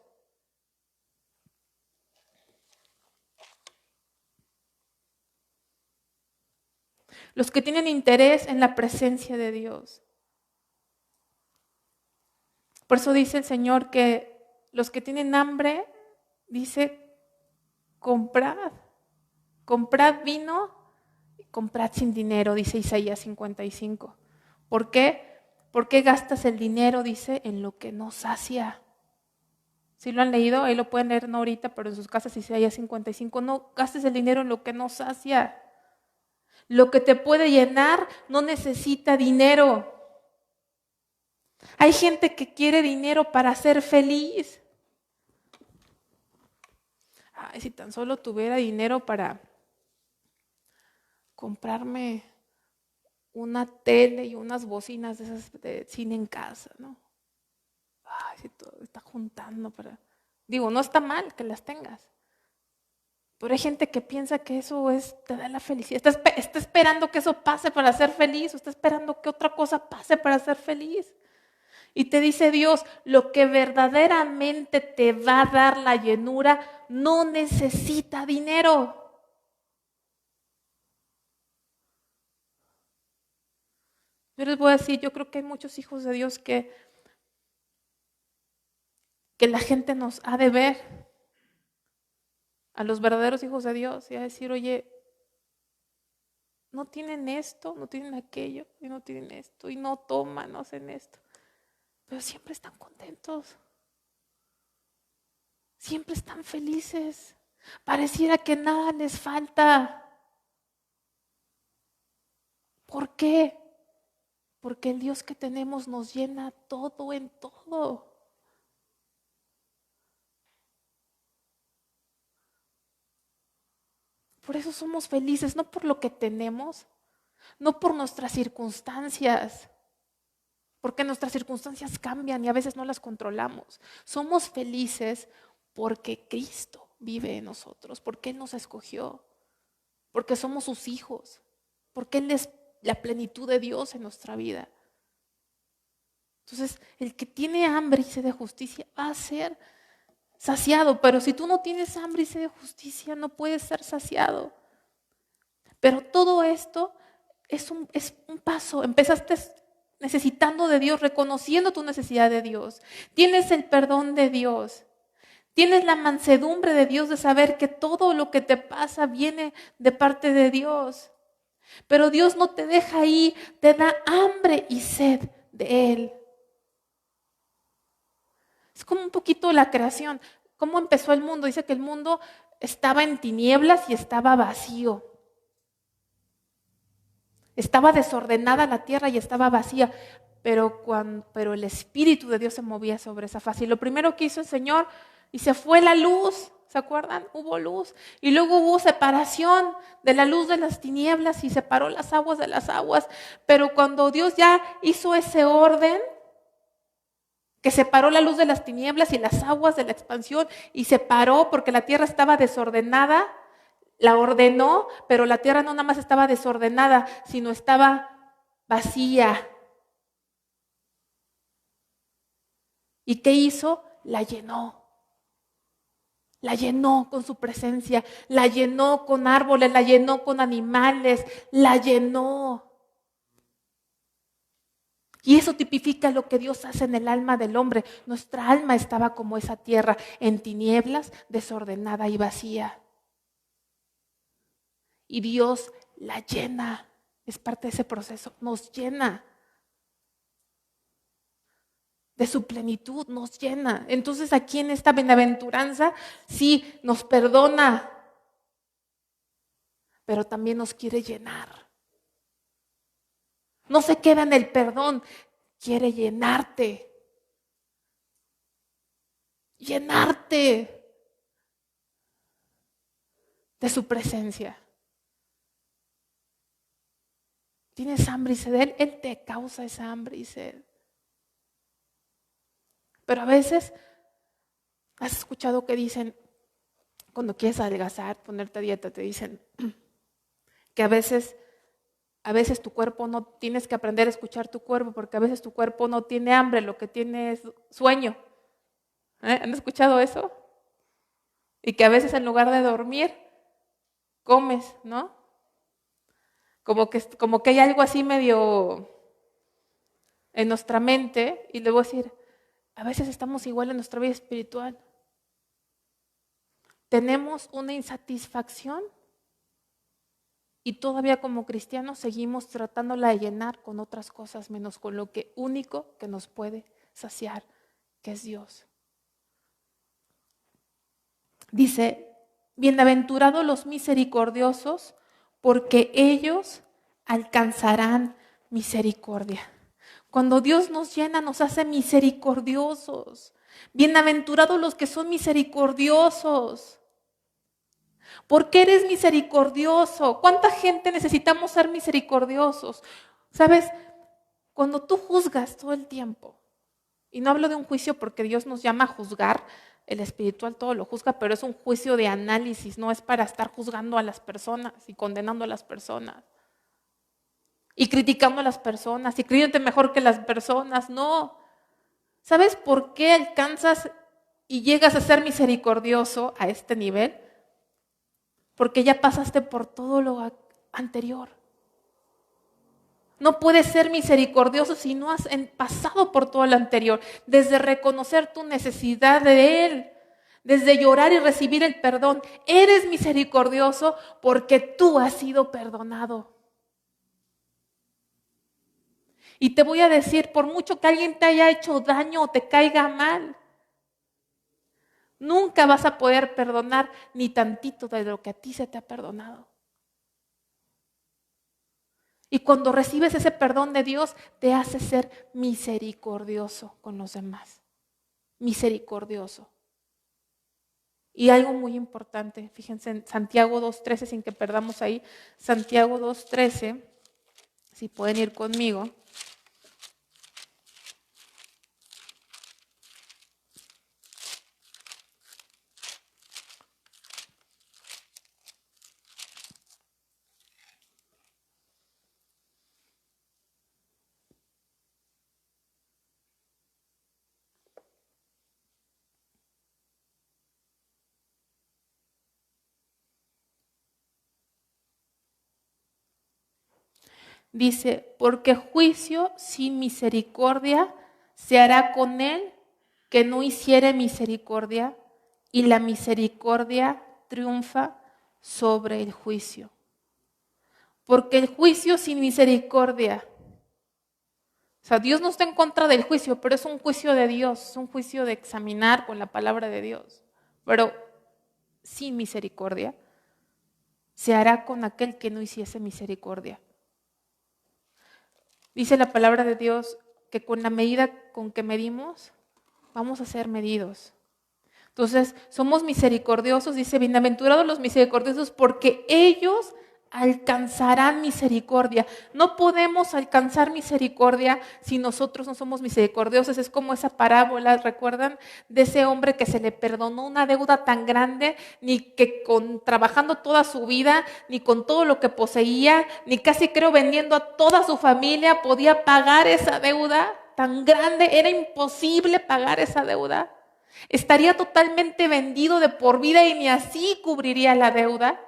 Los que tienen interés en la presencia de Dios. Por eso dice el Señor que los que tienen hambre, dice, comprad vino, comprad sin dinero, dice Isaías 55. ¿Por qué? ¿Por qué gastas el dinero, dice, en lo que no sacia? ¿Sí lo han leído? Ahí lo pueden leer no ahorita, pero en sus casas Isaías 55. No gastes el dinero en lo que no sacia. Lo que te puede llenar no necesita dinero. Hay gente que quiere dinero para ser feliz. Ay, si tan solo tuviera dinero para comprarme una tele y unas bocinas de esas de cine en casa, ¿no? Ay, si todo está juntando para... Digo, no está mal que las tengas. Pero hay gente que piensa que eso te da la felicidad. Está esperando que eso pase para ser feliz, o está esperando que otra cosa pase para ser feliz. Y te dice Dios, lo que verdaderamente te va a dar la llenura no necesita dinero. Yo les voy a decir, yo creo que hay muchos hijos de Dios que la gente nos ha de ver a los verdaderos hijos de Dios y a decir, oye, no tienen esto, no tienen aquello, y no tienen esto, y no toman, no hacen esto, pero siempre están contentos, siempre están felices, pareciera que nada les falta. ¿Por qué? Porque el Dios que tenemos nos llena todo en todo. Por eso somos felices, no por lo que tenemos, no por nuestras circunstancias, porque nuestras circunstancias cambian y a veces no las controlamos. Somos felices porque Cristo vive en nosotros, porque Él nos escogió, porque somos sus hijos, porque Él es la plenitud de Dios en nuestra vida. Entonces, el que tiene hambre y sed de justicia va a ser saciado, pero si tú no tienes hambre y sed de justicia, no puedes ser saciado. Pero todo esto es un paso. Empezaste necesitando de Dios, reconociendo tu necesidad de Dios. Tienes el perdón de Dios. Tienes la mansedumbre de Dios de saber que todo lo que te pasa viene de parte de Dios. Pero Dios no te deja ahí, te da hambre y sed de Él. Es como un poquito la creación. ¿Cómo empezó el mundo? Dice que el mundo estaba en tinieblas y estaba vacío. Estaba desordenada la tierra y estaba vacía. Pero el Espíritu de Dios se movía sobre esa faz. Y lo primero que hizo el Señor, y se fue la luz. ¿Se acuerdan? Hubo luz. Y luego hubo separación de la luz de las tinieblas y separó las aguas de las aguas. Pero cuando Dios ya hizo ese orden, que separó la luz de las tinieblas y las aguas de la expansión, y separó porque la tierra estaba desordenada, la ordenó, pero la tierra no nada más estaba desordenada, sino estaba vacía. ¿Y qué hizo? La llenó. La llenó con su presencia, la llenó con árboles, la llenó con animales, la llenó. Y eso tipifica lo que Dios hace en el alma del hombre. Nuestra alma estaba como esa tierra, en tinieblas, desordenada y vacía. Y Dios la llena. Es parte de ese proceso. Nos llena. De su plenitud, nos llena. Entonces aquí en esta bienaventuranza, sí, nos perdona. Pero también nos quiere llenar. No se queda en el perdón, quiere llenarte. Llenarte de su presencia. ¿Tienes hambre y sed de Él? Él te causa esa hambre y sed. Pero a veces, has escuchado que dicen, cuando quieres adelgazar, ponerte a dieta, te dicen que a veces tu cuerpo no, tienes que aprender a escuchar tu cuerpo, porque a veces tu cuerpo no tiene hambre, lo que tiene es sueño. ¿Han escuchado eso? Y que a veces en lugar de dormir, comes, ¿no? Como que hay algo así medio en nuestra mente, y le voy a decir, a veces estamos igual en nuestra vida espiritual. Tenemos una insatisfacción y todavía como cristianos seguimos tratándola de llenar con otras cosas menos con lo que único que nos puede saciar, que es Dios. Dice, bienaventurados los misericordiosos, porque ellos alcanzarán misericordia. Cuando Dios nos llena, nos hace misericordiosos. Bienaventurados los que son misericordiosos. ¿Por qué eres misericordioso? ¿Cuánta gente necesitamos ser misericordiosos? ¿Sabes? Cuando tú juzgas todo el tiempo, y no hablo de un juicio porque Dios nos llama a juzgar, el espiritual todo lo juzga, pero es un juicio de análisis, no es para estar juzgando a las personas y condenando a las personas. Y criticando a las personas y creyéndote mejor que las personas, no. ¿Sabes por qué alcanzas y llegas a ser misericordioso a este nivel? Porque ya pasaste por todo lo anterior. No puedes ser misericordioso si no has pasado por todo lo anterior. Desde reconocer tu necesidad de Él, desde llorar y recibir el perdón. Eres misericordioso porque tú has sido perdonado. Y te voy a decir, por mucho que alguien te haya hecho daño o te caiga mal, nunca vas a poder perdonar ni tantito de lo que a ti se te ha perdonado. Y cuando recibes ese perdón de Dios, te hace ser misericordioso con los demás. Misericordioso. Y algo muy importante, fíjense en Santiago 2:13, sin que perdamos ahí, Santiago 2:13, si pueden ir conmigo. Dice, porque juicio sin misericordia se hará con él que no hiciere misericordia, y la misericordia triunfa sobre el juicio. Porque el juicio sin misericordia, o sea, Dios no está en contra del juicio, pero es un juicio de Dios, es un juicio de examinar con la palabra de Dios. Pero sin misericordia se hará con aquel que no hiciese misericordia. Dice la palabra de Dios que con la medida con que medimos, vamos a ser medidos. Entonces, somos misericordiosos, dice, bienaventurados los misericordiosos, porque ellos alcanzarán misericordia. No podemos alcanzar misericordia si nosotros no somos misericordiosos. Es como esa parábola, ¿recuerdan? De ese hombre que se le perdonó una deuda tan grande, ni que trabajando toda su vida, ni con todo lo que poseía, ni casi creo vendiendo a toda su familia, podía pagar esa deuda tan grande. Era imposible pagar esa deuda. Estaría totalmente vendido de por vida y ni así cubriría la deuda.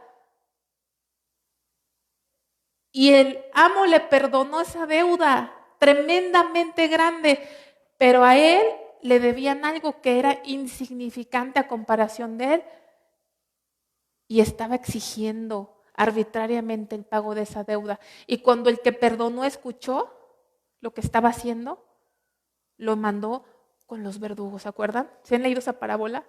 Y el amo le perdonó esa deuda tremendamente grande, pero a él le debían algo que era insignificante a comparación de él y estaba exigiendo arbitrariamente el pago de esa deuda. Y cuando el que perdonó escuchó lo que estaba haciendo, lo mandó con los verdugos, ¿se acuerdan? ¿Se han leído esa parábola?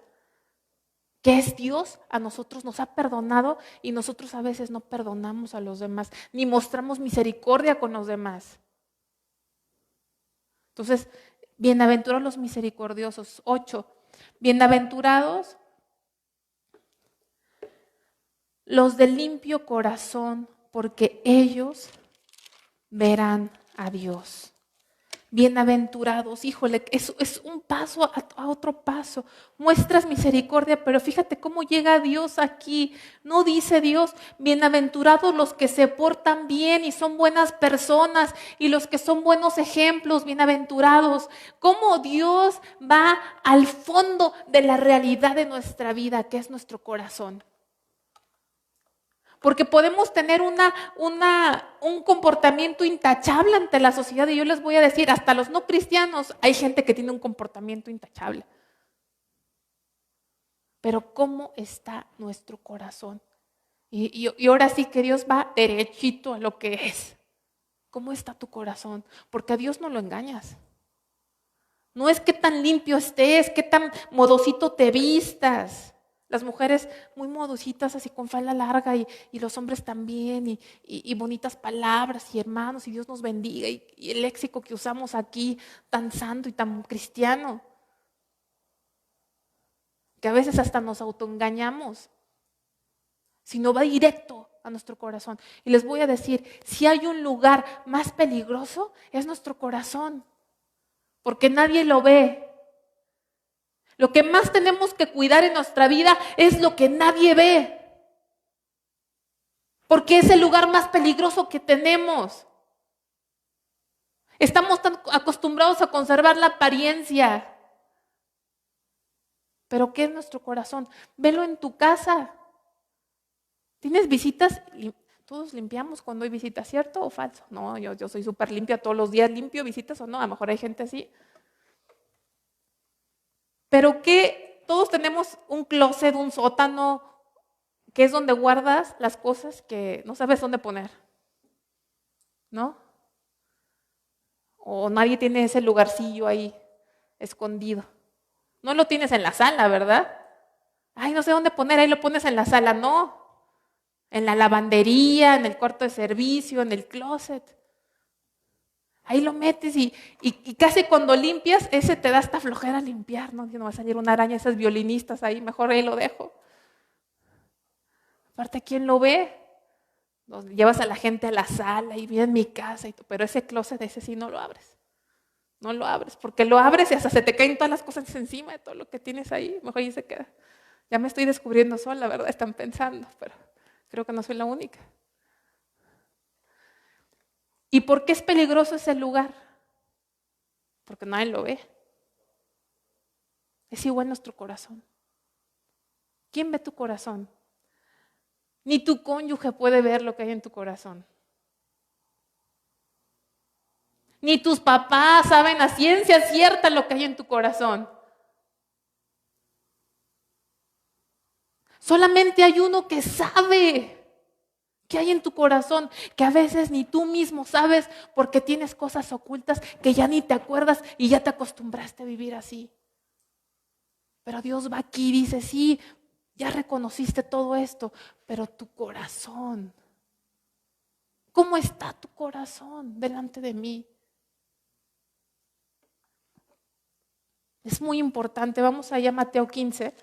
Que es Dios, a nosotros nos ha perdonado y nosotros a veces no perdonamos a los demás, ni mostramos misericordia con los demás. Entonces, bienaventurados los misericordiosos. 8. Bienaventurados los de limpio corazón, porque ellos verán a Dios. Bienaventurados, híjole, eso es un paso a otro paso. Muestras misericordia, pero fíjate cómo llega Dios aquí. No dice Dios, bienaventurados los que se portan bien y son buenas personas y los que son buenos ejemplos, bienaventurados. Cómo Dios va al fondo de la realidad de nuestra vida, que es nuestro corazón. Porque podemos tener un comportamiento intachable ante la sociedad. Y yo les voy a decir, hasta los no cristianos hay gente que tiene un comportamiento intachable. Pero ¿cómo está nuestro corazón? Y ahora sí que Dios va derechito a lo que es. ¿Cómo está tu corazón? Porque a Dios no lo engañas. No es qué tan limpio estés, qué tan modosito te vistas. Las mujeres muy modositas, así con falda larga, y los hombres también, y bonitas palabras, y hermanos, y Dios nos bendiga, y el léxico que usamos aquí, tan santo y tan cristiano, que a veces hasta nos autoengañamos, sino va directo a nuestro corazón. Y les voy a decir, si hay un lugar más peligroso, es nuestro corazón, porque nadie lo ve. Lo que más tenemos que cuidar en nuestra vida es lo que nadie ve. Porque es el lugar más peligroso que tenemos. Estamos tan acostumbrados a conservar la apariencia. Pero ¿qué es nuestro corazón? Velo en tu casa. ¿Tienes visitas? Todos limpiamos cuando hay visitas, ¿cierto o falso? No, yo soy súper limpia todos los días. ¿Limpio visitas o no? A lo mejor hay gente así. Pero ¿qué? Todos tenemos un closet, un sótano, que es donde guardas las cosas que no sabes dónde poner, ¿no? O nadie tiene ese lugarcillo ahí escondido. No lo tienes en la sala, ¿verdad? Ay, no sé dónde poner, ahí lo pones en la sala, no. En la lavandería, en el cuarto de servicio, en el closet. Ahí lo metes y casi cuando limpias, ese te da hasta flojera limpiar, ¿no? No va a salir una araña, esas violinistas ahí, mejor ahí lo dejo. Aparte, ¿quién lo ve? Nos llevas a la gente a la sala y viene en mi casa, pero ese closet, ese sí no lo abres. No lo abres, porque lo abres y hasta se te caen todas las cosas encima de todo lo que tienes ahí. Mejor ahí se queda. Ya me estoy descubriendo sola, la verdad, están pensando, pero creo que no soy la única. ¿Y por qué es peligroso ese lugar? Porque nadie lo ve. Es igual nuestro corazón. ¿Quién ve tu corazón? Ni tu cónyuge puede ver lo que hay en tu corazón. Ni tus papás saben a ciencia cierta lo que hay en tu corazón. Solamente hay uno que sabe qué hay en tu corazón, que a veces ni tú mismo sabes porque tienes cosas ocultas que ya ni te acuerdas y ya te acostumbraste a vivir así. Pero Dios va aquí y dice, sí, ya reconociste todo esto, pero tu corazón, ¿cómo está tu corazón delante de mí? Es muy importante. Vamos allá a Mateo 15.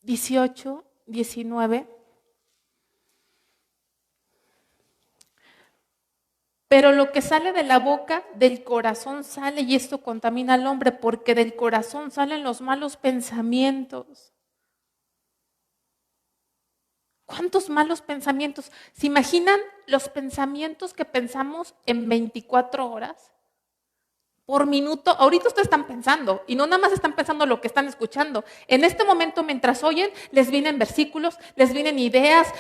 (18, 19). Pero lo que sale de la boca, del corazón sale, y esto contamina al hombre, porque del corazón salen los malos pensamientos. ¿Cuántos malos pensamientos? ¿Se imaginan los pensamientos que pensamos en 24 horas? Por minuto, ahorita ustedes están pensando, y no nada más están pensando lo que están escuchando. En este momento, mientras oyen, les vienen versículos, les vienen ideas,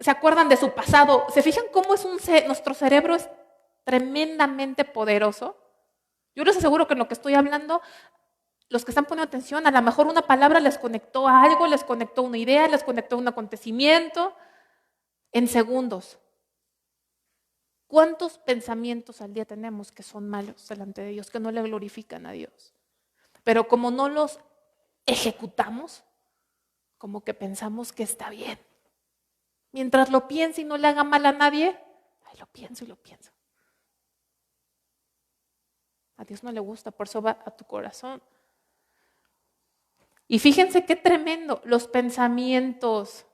se acuerdan de su pasado. ¿Se fijan cómo es nuestro cerebro es tremendamente poderoso? Yo les aseguro que en lo que estoy hablando, los que están poniendo atención, a lo mejor una palabra les conectó a algo, les conectó a una idea, les conectó a un acontecimiento, en segundos. ¿Cuántos pensamientos al día tenemos que son malos delante de Dios, que no le glorifican a Dios? Pero como no los ejecutamos, como que pensamos que está bien. Mientras lo piense y no le haga mal a nadie, ay, lo pienso y lo pienso. A Dios no le gusta, por eso va a tu corazón. Y fíjense qué tremendo, los pensamientos.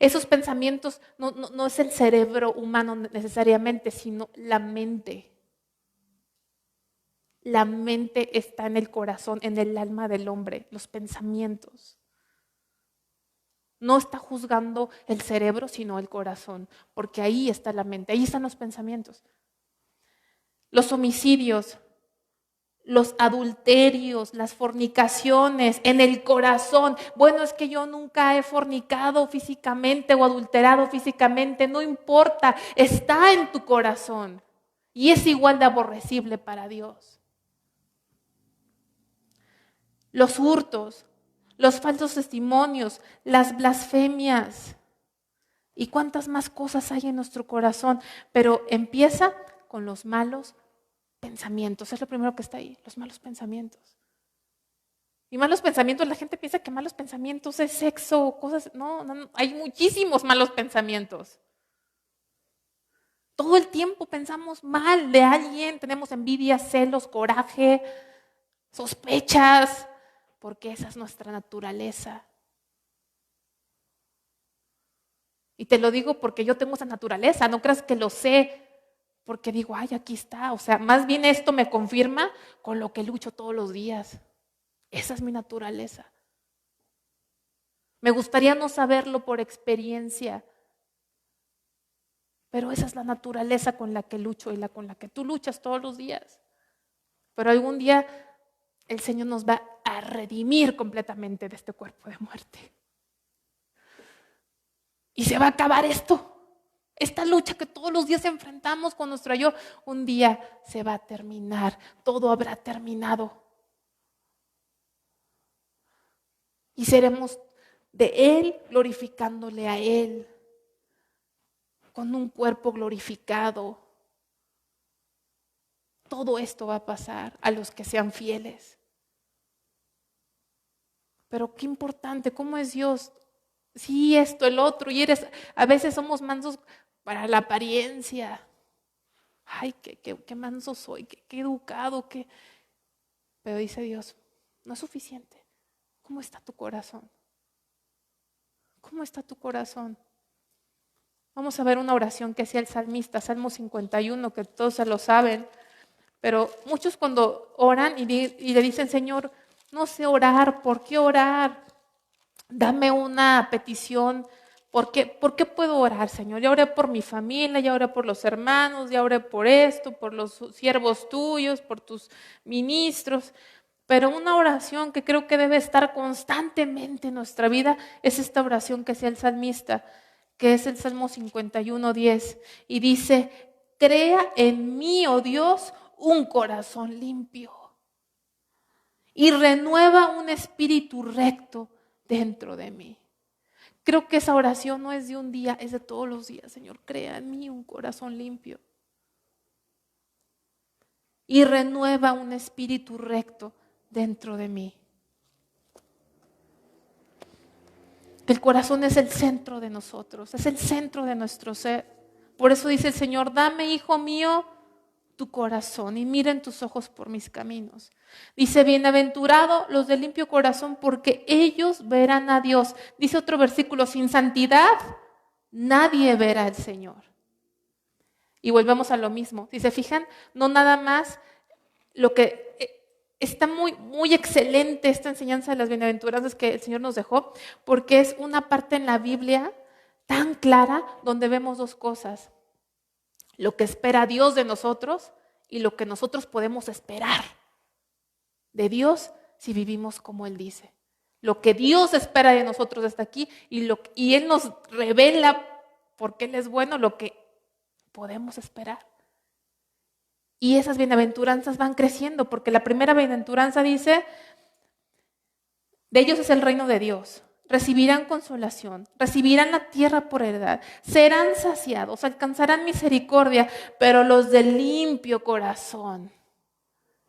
Esos pensamientos no es el cerebro humano necesariamente, sino la mente. La mente está en el corazón, en el alma del hombre, los pensamientos. No está juzgando el cerebro, sino el corazón, porque ahí está la mente, ahí están los pensamientos. Los homicidios, los adulterios, las fornicaciones, en el corazón. Bueno, es que yo nunca he fornicado físicamente o adulterado físicamente, no importa, está en tu corazón y es igual de aborrecible para Dios. Los hurtos, los falsos testimonios, las blasfemias y cuántas más cosas hay en nuestro corazón, pero empieza con los malos pensamientos, es lo primero que está ahí, los malos pensamientos. Y malos pensamientos, la gente piensa que malos pensamientos es sexo, cosas, no, hay muchísimos malos pensamientos. Todo el tiempo pensamos mal de alguien, tenemos envidia, celos, coraje, sospechas, porque esa es nuestra naturaleza. Y te lo digo porque yo tengo esa naturaleza, no creas que lo sé, porque digo, ay, aquí está. O sea, más bien esto me confirma con lo que lucho todos los días. Esa es mi naturaleza. Me gustaría no saberlo por experiencia, pero esa es la naturaleza con la que lucho y con la que tú luchas todos los días. Pero algún día el Señor nos va a redimir completamente de este cuerpo de muerte. Y se va a acabar esto. Esta lucha que todos los días enfrentamos con nuestro yo, un día se va a terminar, todo habrá terminado. Y seremos de Él glorificándole a Él, con un cuerpo glorificado. Todo esto va a pasar a los que sean fieles. Pero qué importante, ¿cómo es Dios? Sí, esto, el otro, y a veces somos mansos para la apariencia. Ay, qué manso soy, qué educado, Pero dice Dios, no es suficiente. ¿Cómo está tu corazón? ¿Cómo está tu corazón? Vamos a ver una oración que hacía el salmista, Salmo 51, que todos se lo saben. Pero muchos cuando oran y le dicen, Señor, no sé orar, ¿por qué orar? Dame una petición. ¿Por qué puedo orar, Señor? Ya oré por mi familia, ya oré por los hermanos, ya oré por esto, por los siervos tuyos, por tus ministros. Pero una oración que creo que debe estar constantemente en nuestra vida es esta oración que hacía el salmista, que es el Salmo 51:10, y dice: crea en mí, oh Dios, un corazón limpio y renueva un espíritu recto dentro de mí. Creo que esa oración no es de un día, es de todos los días. Señor, crea en mí un corazón limpio y renueva un espíritu recto dentro de mí. El corazón es el centro de nosotros, es el centro de nuestro ser. Por eso dice el Señor: dame, hijo mío, tu corazón y miren tus ojos por mis caminos. Dice: bienaventurados los de limpio corazón, porque ellos verán a Dios. Dice otro versículo: sin santidad nadie verá al Señor. Y volvemos a lo mismo. Si se fijan, no nada más lo que está muy excelente esta enseñanza de las bienaventuranzas que el Señor nos dejó, porque es una parte en la Biblia tan clara donde vemos dos cosas: lo que espera Dios de nosotros y lo que nosotros podemos esperar de Dios si vivimos como Él dice. Lo que Dios espera de nosotros hasta aquí y Él nos revela, porque Él es bueno, lo que podemos esperar. Y esas bienaventuranzas van creciendo, porque la primera bienaventuranza dice: de ellos es el reino de Dios, recibirán consolación, recibirán la tierra por heredad, serán saciados, alcanzarán misericordia, pero los de limpio corazón,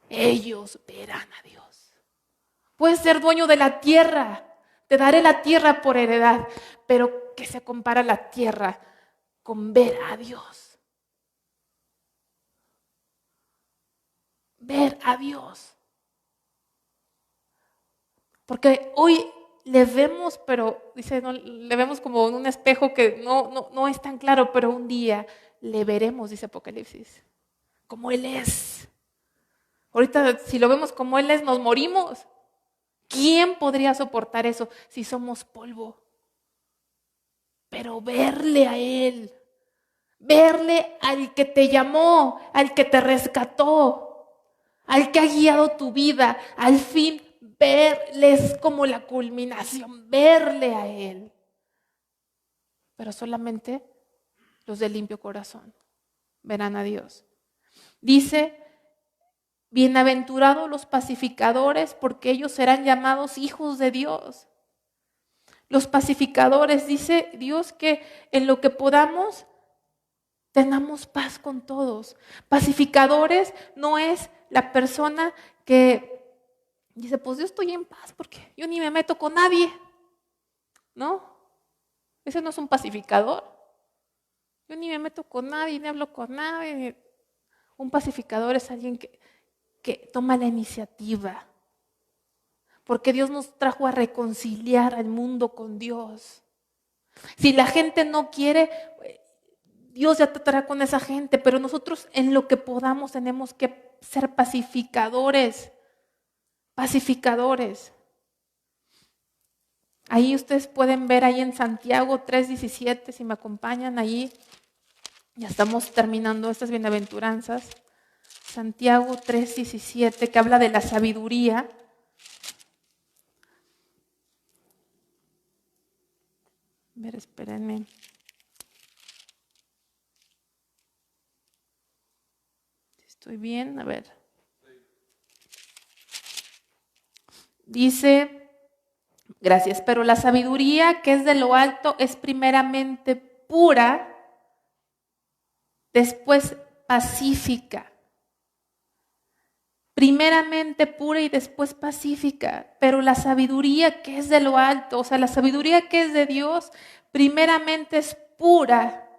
ellos verán a Dios. Puedes ser dueño de la tierra, te daré la tierra por heredad, pero ¿qué se compara la tierra con ver a Dios? Ver a Dios. Porque hoy le vemos, pero dice, no, le vemos como en un espejo que no es tan claro, pero un día le veremos, dice Apocalipsis, como Él es. Ahorita, si lo vemos como Él es, nos morimos. ¿Quién podría soportar eso si somos polvo? Pero verle a Él, verle al que te llamó, al que te rescató, al que ha guiado tu vida, al fin verle es como la culminación, verle a Él. Pero solamente los de limpio corazón verán a Dios. Dice: bienaventurados los pacificadores, porque ellos serán llamados hijos de Dios. Los pacificadores, dice Dios, que en lo que podamos tengamos paz con todos. Pacificadores no es la persona que dice: pues yo estoy en paz porque yo ni me meto con nadie. ¿No? Ese no es un pacificador. Yo ni me meto con nadie, ni hablo con nadie. Un pacificador es alguien que toma la iniciativa. Porque Dios nos trajo a reconciliar al mundo con Dios. Si la gente no quiere, Dios ya tratará con esa gente, pero nosotros en lo que podamos tenemos que ser pacificadores. Pacificadores. Ahí ustedes pueden ver ahí en Santiago 3:17, si me acompañan ahí. Ya estamos terminando estas bienaventuranzas. Santiago 3:17, que habla de la sabiduría. A ver, espérenme. ¿Estoy bien? A ver. Dice, gracias, pero la sabiduría que es de lo alto es primeramente pura, después pacífica. Primeramente pura y después pacífica, pero la sabiduría que es de lo alto, o sea, la sabiduría que es de Dios, primeramente es pura,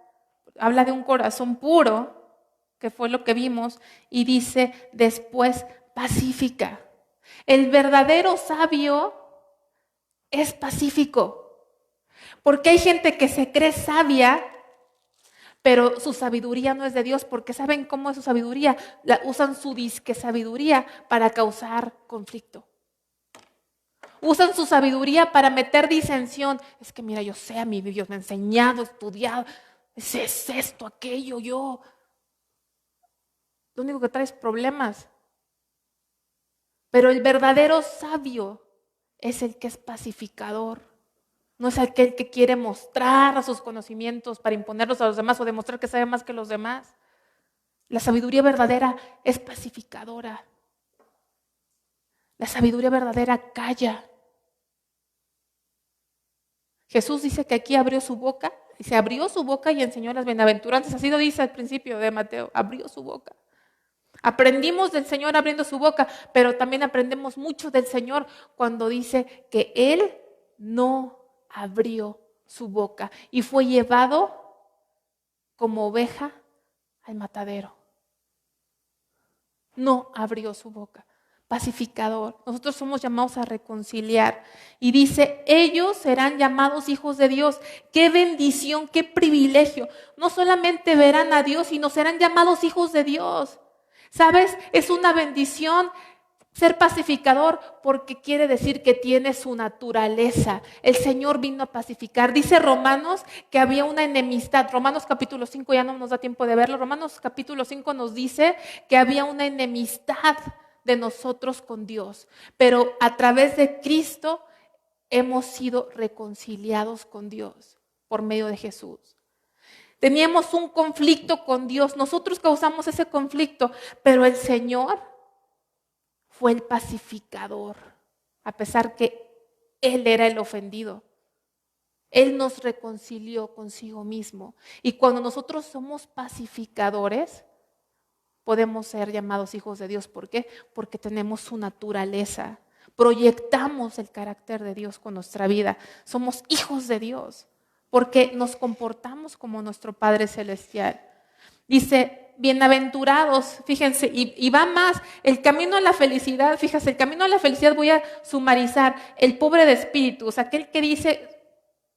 habla de un corazón puro, que fue lo que vimos, y dice después pacífica. El verdadero sabio es pacífico, porque hay gente que se cree sabia, pero su sabiduría no es de Dios, porque ¿saben cómo es su sabiduría? Usan su disque sabiduría para causar conflicto. Usan su sabiduría para meter disensión. Es que mira, yo sé, a mí Dios me ha enseñado, estudiado, es esto, aquello, yo. Lo único que trae es problemas. Pero el verdadero sabio es el que es pacificador. No es aquel que quiere mostrar sus conocimientos para imponerlos a los demás o demostrar que sabe más que los demás. La sabiduría verdadera es pacificadora. La sabiduría verdadera calla. Jesús dice que aquí abrió su boca, y se abrió su boca y enseñó las bienaventuranzas. Así lo dice al principio de Mateo, abrió su boca. Aprendimos del Señor abriendo su boca, pero también aprendemos mucho del Señor cuando dice que Él no abrió su boca y fue llevado como oveja al matadero. No abrió su boca. Pacificador. Nosotros somos llamados a reconciliar. Y dice, ellos serán llamados hijos de Dios. ¡Qué bendición, qué privilegio! No solamente verán a Dios, sino serán llamados hijos de Dios. ¿Sabes? Es una bendición ser pacificador porque quiere decir que tiene su naturaleza. El Señor vino a pacificar. Dice Romanos que había una enemistad. Romanos capítulo 5, ya no nos da tiempo de verlo. Romanos capítulo 5 nos dice que había una enemistad de nosotros con Dios. Pero a través de Cristo hemos sido reconciliados con Dios por medio de Jesús. Teníamos un conflicto con Dios. Nosotros causamos ese conflicto, pero el Señor fue el pacificador, a pesar que Él era el ofendido. Él nos reconcilió consigo mismo. Y cuando nosotros somos pacificadores, podemos ser llamados hijos de Dios. ¿Por qué? Porque tenemos su naturaleza. Proyectamos el carácter de Dios con nuestra vida. Somos hijos de Dios, porque nos comportamos como nuestro Padre Celestial. Dice, bienaventurados, fíjense, y va más, el camino a la felicidad, fíjense, el camino a la felicidad voy a sumarizar, el pobre de espíritu, o sea, aquel que dice,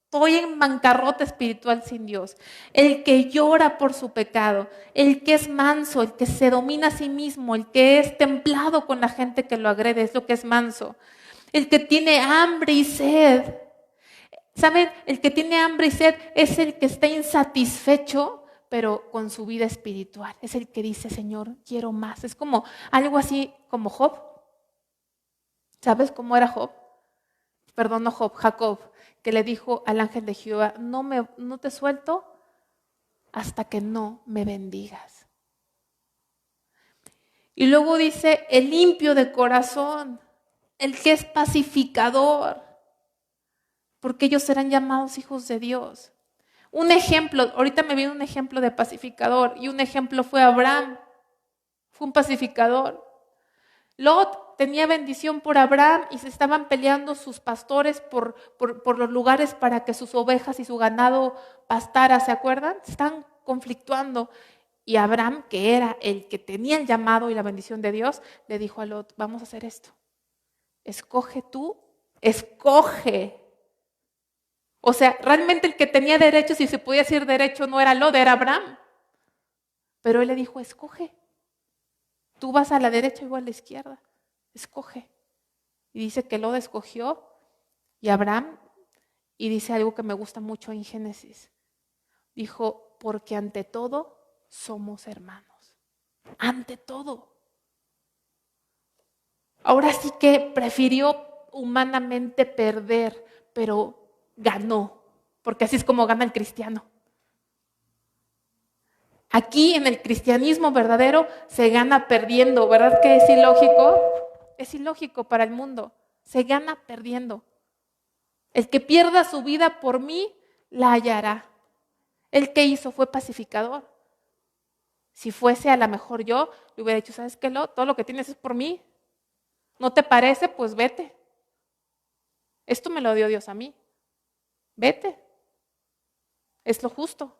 estoy en bancarrota espiritual sin Dios, el que llora por su pecado, el que es manso, el que se domina a sí mismo, el que es templado con la gente que lo agrede, es lo que es manso, el que tiene hambre y sed. ¿Saben? El que tiene hambre y sed es el que está insatisfecho, pero con su vida espiritual. Es el que dice, Señor, quiero más. Es como algo así como Job. ¿Sabes cómo era Job? Perdón, no Job, Jacob, que le dijo al ángel de Jehová, no te suelto hasta que no me bendigas. Y luego dice, el limpio de corazón, el que es pacificador, porque ellos serán llamados hijos de Dios. Un ejemplo, ahorita me viene un ejemplo de pacificador, y un ejemplo fue Abraham, fue un pacificador. Lot tenía bendición por Abraham y se estaban peleando sus pastores por los lugares para que sus ovejas y su ganado pastara, ¿se acuerdan? Se estaban conflictuando. Y Abraham, que era el que tenía el llamado y la bendición de Dios, le dijo a Lot, vamos a hacer esto. Escoge tú, escoge. O sea, realmente el que tenía derecho, si se podía decir derecho, no era Lot, era Abraham. Pero él le dijo, escoge. Tú vas a la derecha, yo a la izquierda. Escoge. Y dice que Lot escogió y Abraham, y dice algo que me gusta mucho en Génesis. Dijo, porque ante todo somos hermanos. Ante todo. Ahora sí que prefirió humanamente perder, pero ganó, porque así es como gana el cristiano. Aquí en el cristianismo verdadero se gana perdiendo, ¿verdad que es ilógico? Es ilógico para el mundo, se gana perdiendo. El que pierda su vida por mí, la hallará. El que hizo fue pacificador. Si fuese a lo mejor yo, le hubiera dicho, ¿sabes qué? Todo lo que tienes es por mí. ¿No te parece? Pues vete. Esto me lo dio Dios a mí. Vete. Es lo justo.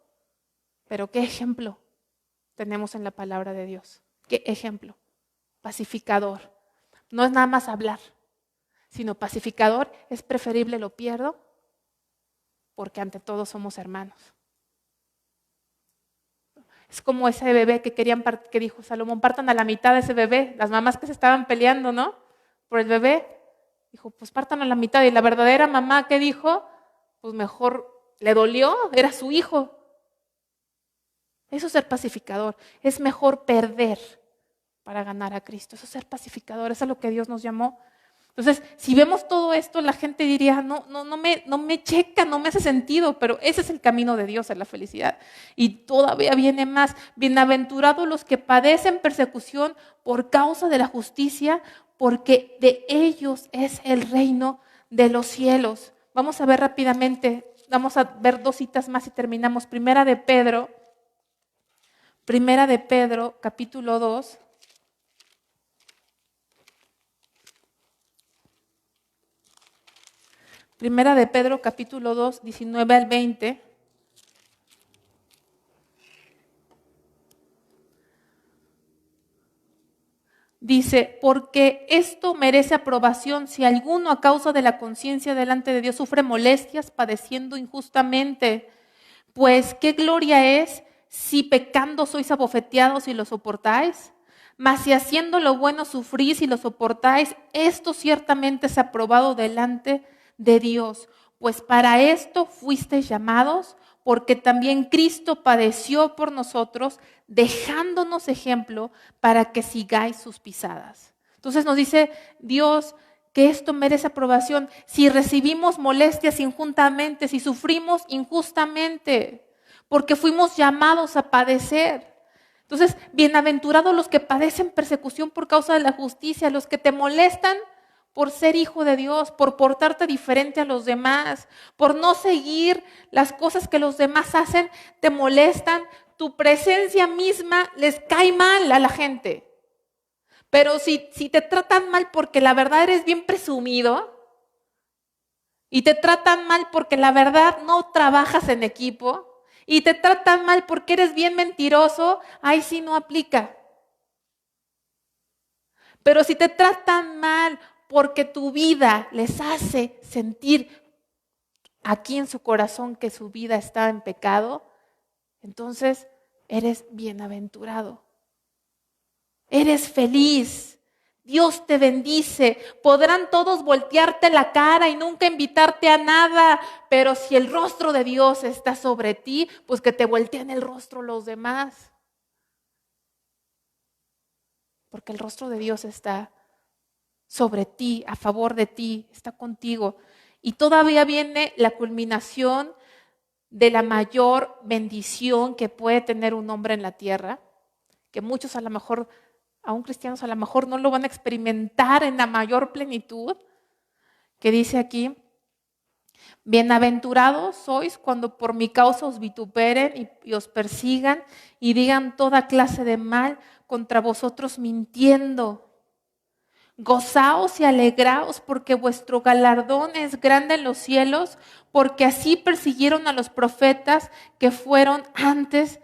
Pero ¿qué ejemplo tenemos en la palabra de Dios? ¿Qué ejemplo? Pacificador. No es nada más hablar, sino pacificador. Es preferible lo pierdo porque ante todo somos hermanos. Es como ese bebé que dijo Salomón, partan a la mitad de ese bebé. Las mamás que se estaban peleando, ¿no? Por el bebé. Dijo, pues partan a la mitad. Y la verdadera mamá, ¿qué dijo? Pues mejor le dolió, era su hijo. Eso es ser pacificador. Es mejor perder para ganar a Cristo. Eso es ser pacificador, eso es a lo que Dios nos llamó. Entonces, si vemos todo esto, la gente diría, no me checa, no me hace sentido, pero ese es el camino de Dios a la felicidad. Y todavía viene más, bienaventurados los que padecen persecución por causa de la justicia, porque de ellos es el reino de los cielos. Vamos a ver rápidamente, vamos a ver 2 citas más y terminamos. Primera de Pedro, capítulo 2. Primera de Pedro, capítulo 2, 19 al 20. Dice, porque esto merece aprobación si alguno a causa de la conciencia delante de Dios sufre molestias padeciendo injustamente. Pues qué gloria es si pecando sois abofeteados y lo soportáis. Mas si haciendo lo bueno sufrís y lo soportáis, esto ciertamente es aprobado delante de Dios. Pues para esto fuisteis llamados, porque también Cristo padeció por nosotros, dejándonos ejemplo para que sigáis sus pisadas. Entonces nos dice Dios que esto merece aprobación si recibimos molestias injustamente, si sufrimos injustamente, porque fuimos llamados a padecer. Entonces, bienaventurados los que padecen persecución por causa de la justicia, los que te molestan por ser hijo de Dios, por portarte diferente a los demás, por no seguir las cosas que los demás hacen, te molestan, tu presencia misma les cae mal a la gente. Pero si te tratan mal porque la verdad eres bien presumido y te tratan mal porque la verdad no trabajas en equipo y te tratan mal porque eres bien mentiroso, ahí sí no aplica. Pero si te tratan mal porque tu vida les hace sentir aquí en su corazón que su vida está en pecado, entonces eres bienaventurado. Eres feliz. Dios te bendice. Podrán todos voltearte la cara y nunca invitarte a nada, pero si el rostro de Dios está sobre ti, pues que te volteen el rostro los demás. Porque el rostro de Dios está sobre ti, a favor de ti, está contigo. Y todavía viene la culminación de la mayor bendición que puede tener un hombre en la tierra, que muchos a lo mejor, aún cristianos a lo mejor no lo van a experimentar en la mayor plenitud, que dice aquí, bienaventurados sois cuando por mi causa os vituperen y os persigan y digan toda clase de mal contra vosotros mintiendo. Gozaos y alegraos porque vuestro galardón es grande en los cielos, porque así persiguieron a los profetas que fueron antes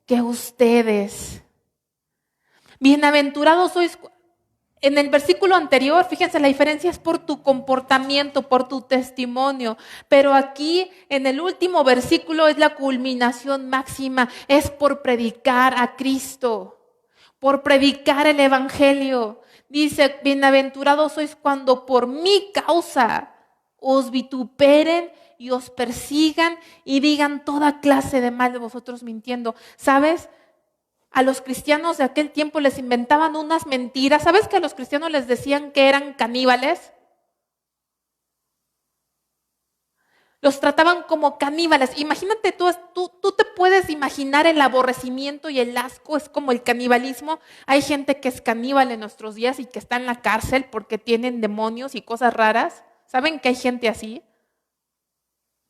que ustedes. Bienaventurados sois. En el versículo anterior, fíjense, la diferencia es por tu comportamiento, por tu testimonio, pero aquí en el último versículo es la culminación máxima, es por predicar a Cristo, por predicar el evangelio. Dice, bienaventurados sois cuando por mi causa os vituperen y os persigan y digan toda clase de mal de vosotros mintiendo. ¿Sabes? A los cristianos de aquel tiempo les inventaban unas mentiras. ¿Sabes que a los cristianos les decían que eran caníbales? Los trataban como caníbales. Imagínate, tú te puedes imaginar el aborrecimiento y el asco, es como el canibalismo. Hay gente que es caníbal en nuestros días y que está en la cárcel porque tienen demonios y cosas raras. ¿Saben que hay gente así?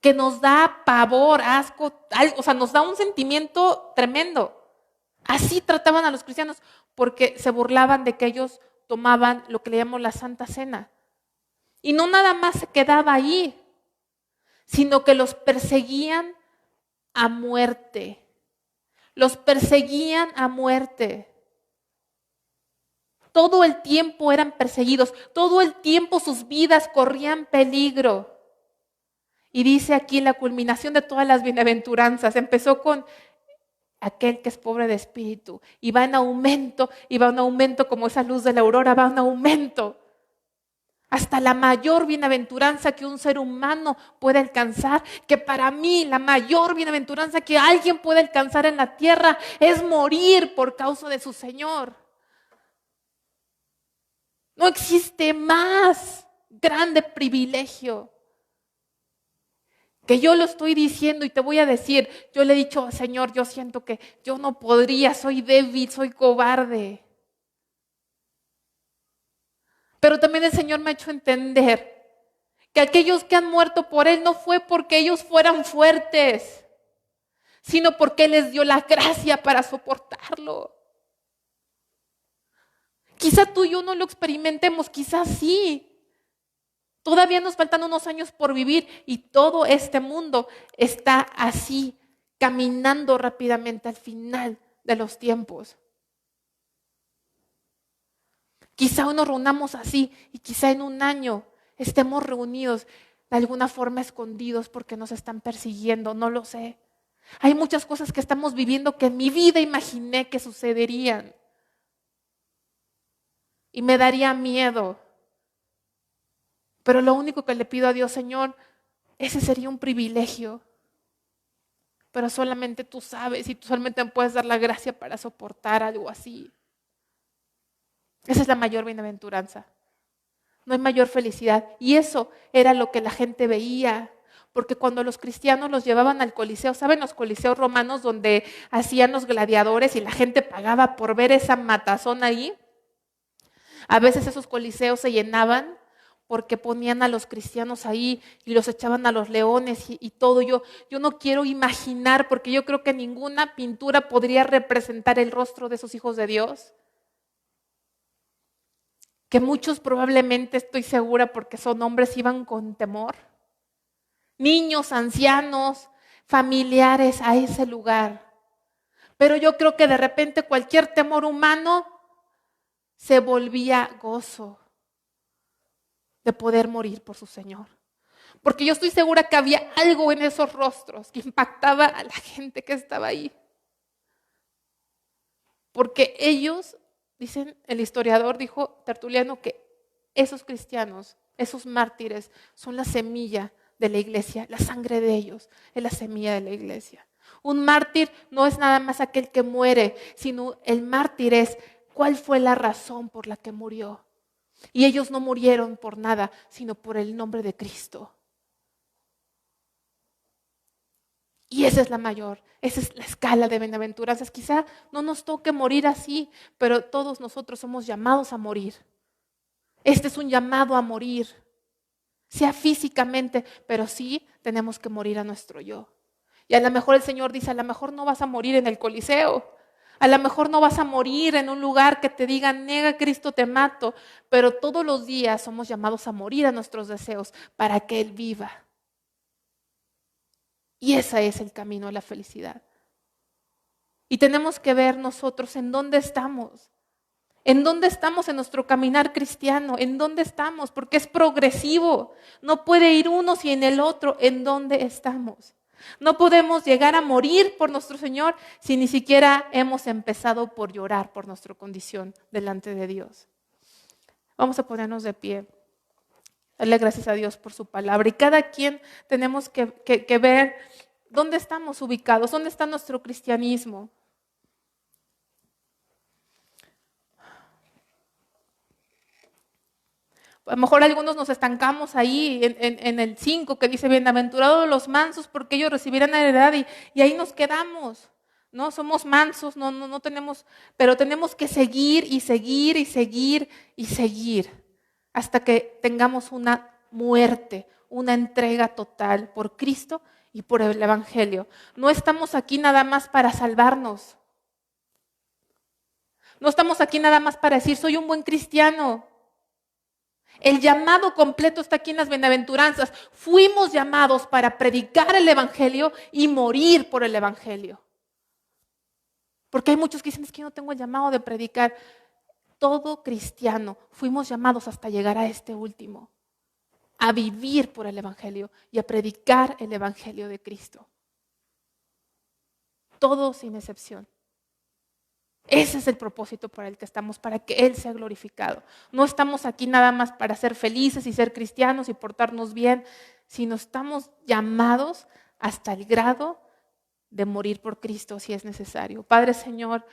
Que nos da pavor, asco, o sea, nos da un sentimiento tremendo. Así trataban a los cristianos porque se burlaban de que ellos tomaban lo que le llamamos la Santa Cena. Y no nada más se quedaba ahí, sino que los perseguían a muerte. Los perseguían a muerte. Todo el tiempo eran perseguidos, todo el tiempo sus vidas corrían peligro. Y dice aquí la culminación de todas las bienaventuranzas, empezó con aquel que es pobre de espíritu y va en aumento como esa luz de la aurora, va en aumento. Hasta la mayor bienaventuranza que un ser humano puede alcanzar, que para mí la mayor bienaventuranza que alguien puede alcanzar en la tierra es morir por causa de su Señor. No existe más grande privilegio que yo lo estoy diciendo y te voy a decir, yo le he dicho, Señor, yo siento que yo no podría, soy débil, soy cobarde. Pero también el Señor me ha hecho entender que aquellos que han muerto por Él no fue porque ellos fueran fuertes, sino porque Él les dio la gracia para soportarlo. Quizá tú y yo no lo experimentemos, quizás sí. Todavía nos faltan unos años por vivir y todo este mundo está así, caminando rápidamente al final de los tiempos. Quizá nos reunamos así y quizá en un año estemos reunidos de alguna forma escondidos porque nos están persiguiendo, no lo sé. Hay muchas cosas que estamos viviendo que en mi vida imaginé que sucederían. Y me daría miedo. Pero lo único que le pido a Dios, Señor, ese sería un privilegio. Pero solamente tú sabes y tú solamente me puedes dar la gracia para soportar algo así. Esa es la mayor bienaventuranza. No hay mayor felicidad. Y eso era lo que la gente veía. Porque cuando los cristianos los llevaban al coliseo, ¿saben los coliseos romanos donde hacían los gladiadores y la gente pagaba por ver esa matazón ahí? A veces esos coliseos se llenaban porque ponían a los cristianos ahí y los echaban a los leones y todo. Yo no quiero imaginar, porque yo creo que ninguna pintura podría representar el rostro de esos hijos de Dios. Que muchos probablemente, estoy segura, porque son hombres, iban con temor. Niños, ancianos, familiares a ese lugar. Pero yo creo que de repente cualquier temor humano se volvía gozo de poder morir por su Señor. Porque yo estoy segura que había algo en esos rostros que impactaba a la gente que estaba ahí. Porque ellos, dicen, el historiador dijo, Tertuliano, que esos cristianos, esos mártires, son la semilla de la iglesia. La sangre de ellos es la semilla de la iglesia. Un mártir no es nada más aquel que muere, sino el mártir es cuál fue la razón por la que murió. Y ellos no murieron por nada, sino por el nombre de Cristo. Y esa es la mayor, esa es la escala de bienaventuranzas. Quizá no nos toque morir así, pero todos nosotros somos llamados a morir. Este es un llamado a morir, sea físicamente, pero sí tenemos que morir a nuestro yo. Y a lo mejor el Señor dice, a lo mejor no vas a morir en el Coliseo, a lo mejor no vas a morir en un lugar que te digan, niega a Cristo, te mato, pero todos los días somos llamados a morir a nuestros deseos para que Él viva. Y ese es el camino a la felicidad. Y tenemos que ver nosotros en dónde estamos. ¿En dónde estamos en nuestro caminar cristiano? ¿En dónde estamos? Porque es progresivo. No puede ir uno sin el otro. ¿En dónde estamos? No podemos llegar a morir por nuestro Señor si ni siquiera hemos empezado por llorar por nuestra condición delante de Dios. Vamos a ponernos de pie. Darle gracias a Dios por su palabra. Y cada quien tenemos que ver dónde estamos ubicados, dónde está nuestro cristianismo. A lo mejor algunos nos estancamos ahí en el 5 que dice, bienaventurados los mansos porque ellos recibirán la heredad y ahí nos quedamos. No somos mansos, no tenemos, pero tenemos que seguir y seguir y seguir y seguir hasta que tengamos una muerte, una entrega total por Cristo y por el Evangelio. No estamos aquí nada más para salvarnos. No estamos aquí nada más para decir, soy un buen cristiano. El llamado completo está aquí en las bienaventuranzas. Fuimos llamados para predicar el Evangelio y morir por el Evangelio. Porque hay muchos que dicen, es que yo no tengo el llamado de predicar. Todo cristiano fuimos llamados hasta llegar a este último, a vivir por el Evangelio y a predicar el Evangelio de Cristo. Todos sin excepción. Ese es el propósito para el que estamos, para que Él sea glorificado. No estamos aquí nada más para ser felices y ser cristianos y portarnos bien, sino estamos llamados hasta el grado de morir por Cristo si es necesario. Padre Señor,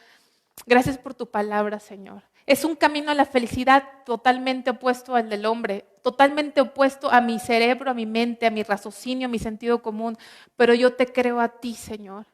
gracias por tu palabra, Señor. Es un camino a la felicidad totalmente opuesto al del hombre, totalmente opuesto a mi cerebro, a mi mente, a mi raciocinio, a mi sentido común. Pero yo te creo a ti, Señor.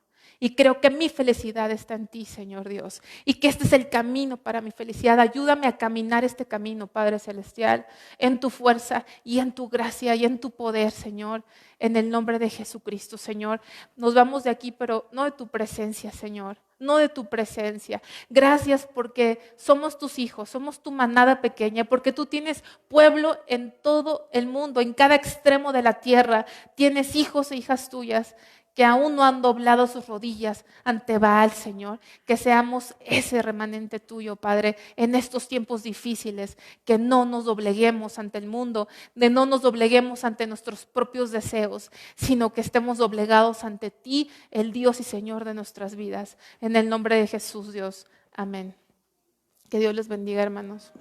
Y creo que mi felicidad está en ti, Señor Dios. Y que este es el camino para mi felicidad. Ayúdame a caminar este camino, Padre Celestial, en tu fuerza y en tu gracia y en tu poder, Señor. En el nombre de Jesucristo, Señor. Nos vamos de aquí, pero no de tu presencia, Señor. No de tu presencia. Gracias porque somos tus hijos, somos tu manada pequeña, porque tú tienes pueblo en todo el mundo, en cada extremo de la tierra. Tienes hijos e hijas tuyas que aún no han doblado sus rodillas ante Baal, Señor. Que seamos ese remanente tuyo, Padre, en estos tiempos difíciles. Que no nos dobleguemos ante el mundo, de no nos dobleguemos ante nuestros propios deseos, sino que estemos doblegados ante ti, el Dios y Señor de nuestras vidas. En el nombre de Jesús, Dios. Amén. Que Dios les bendiga, hermanos.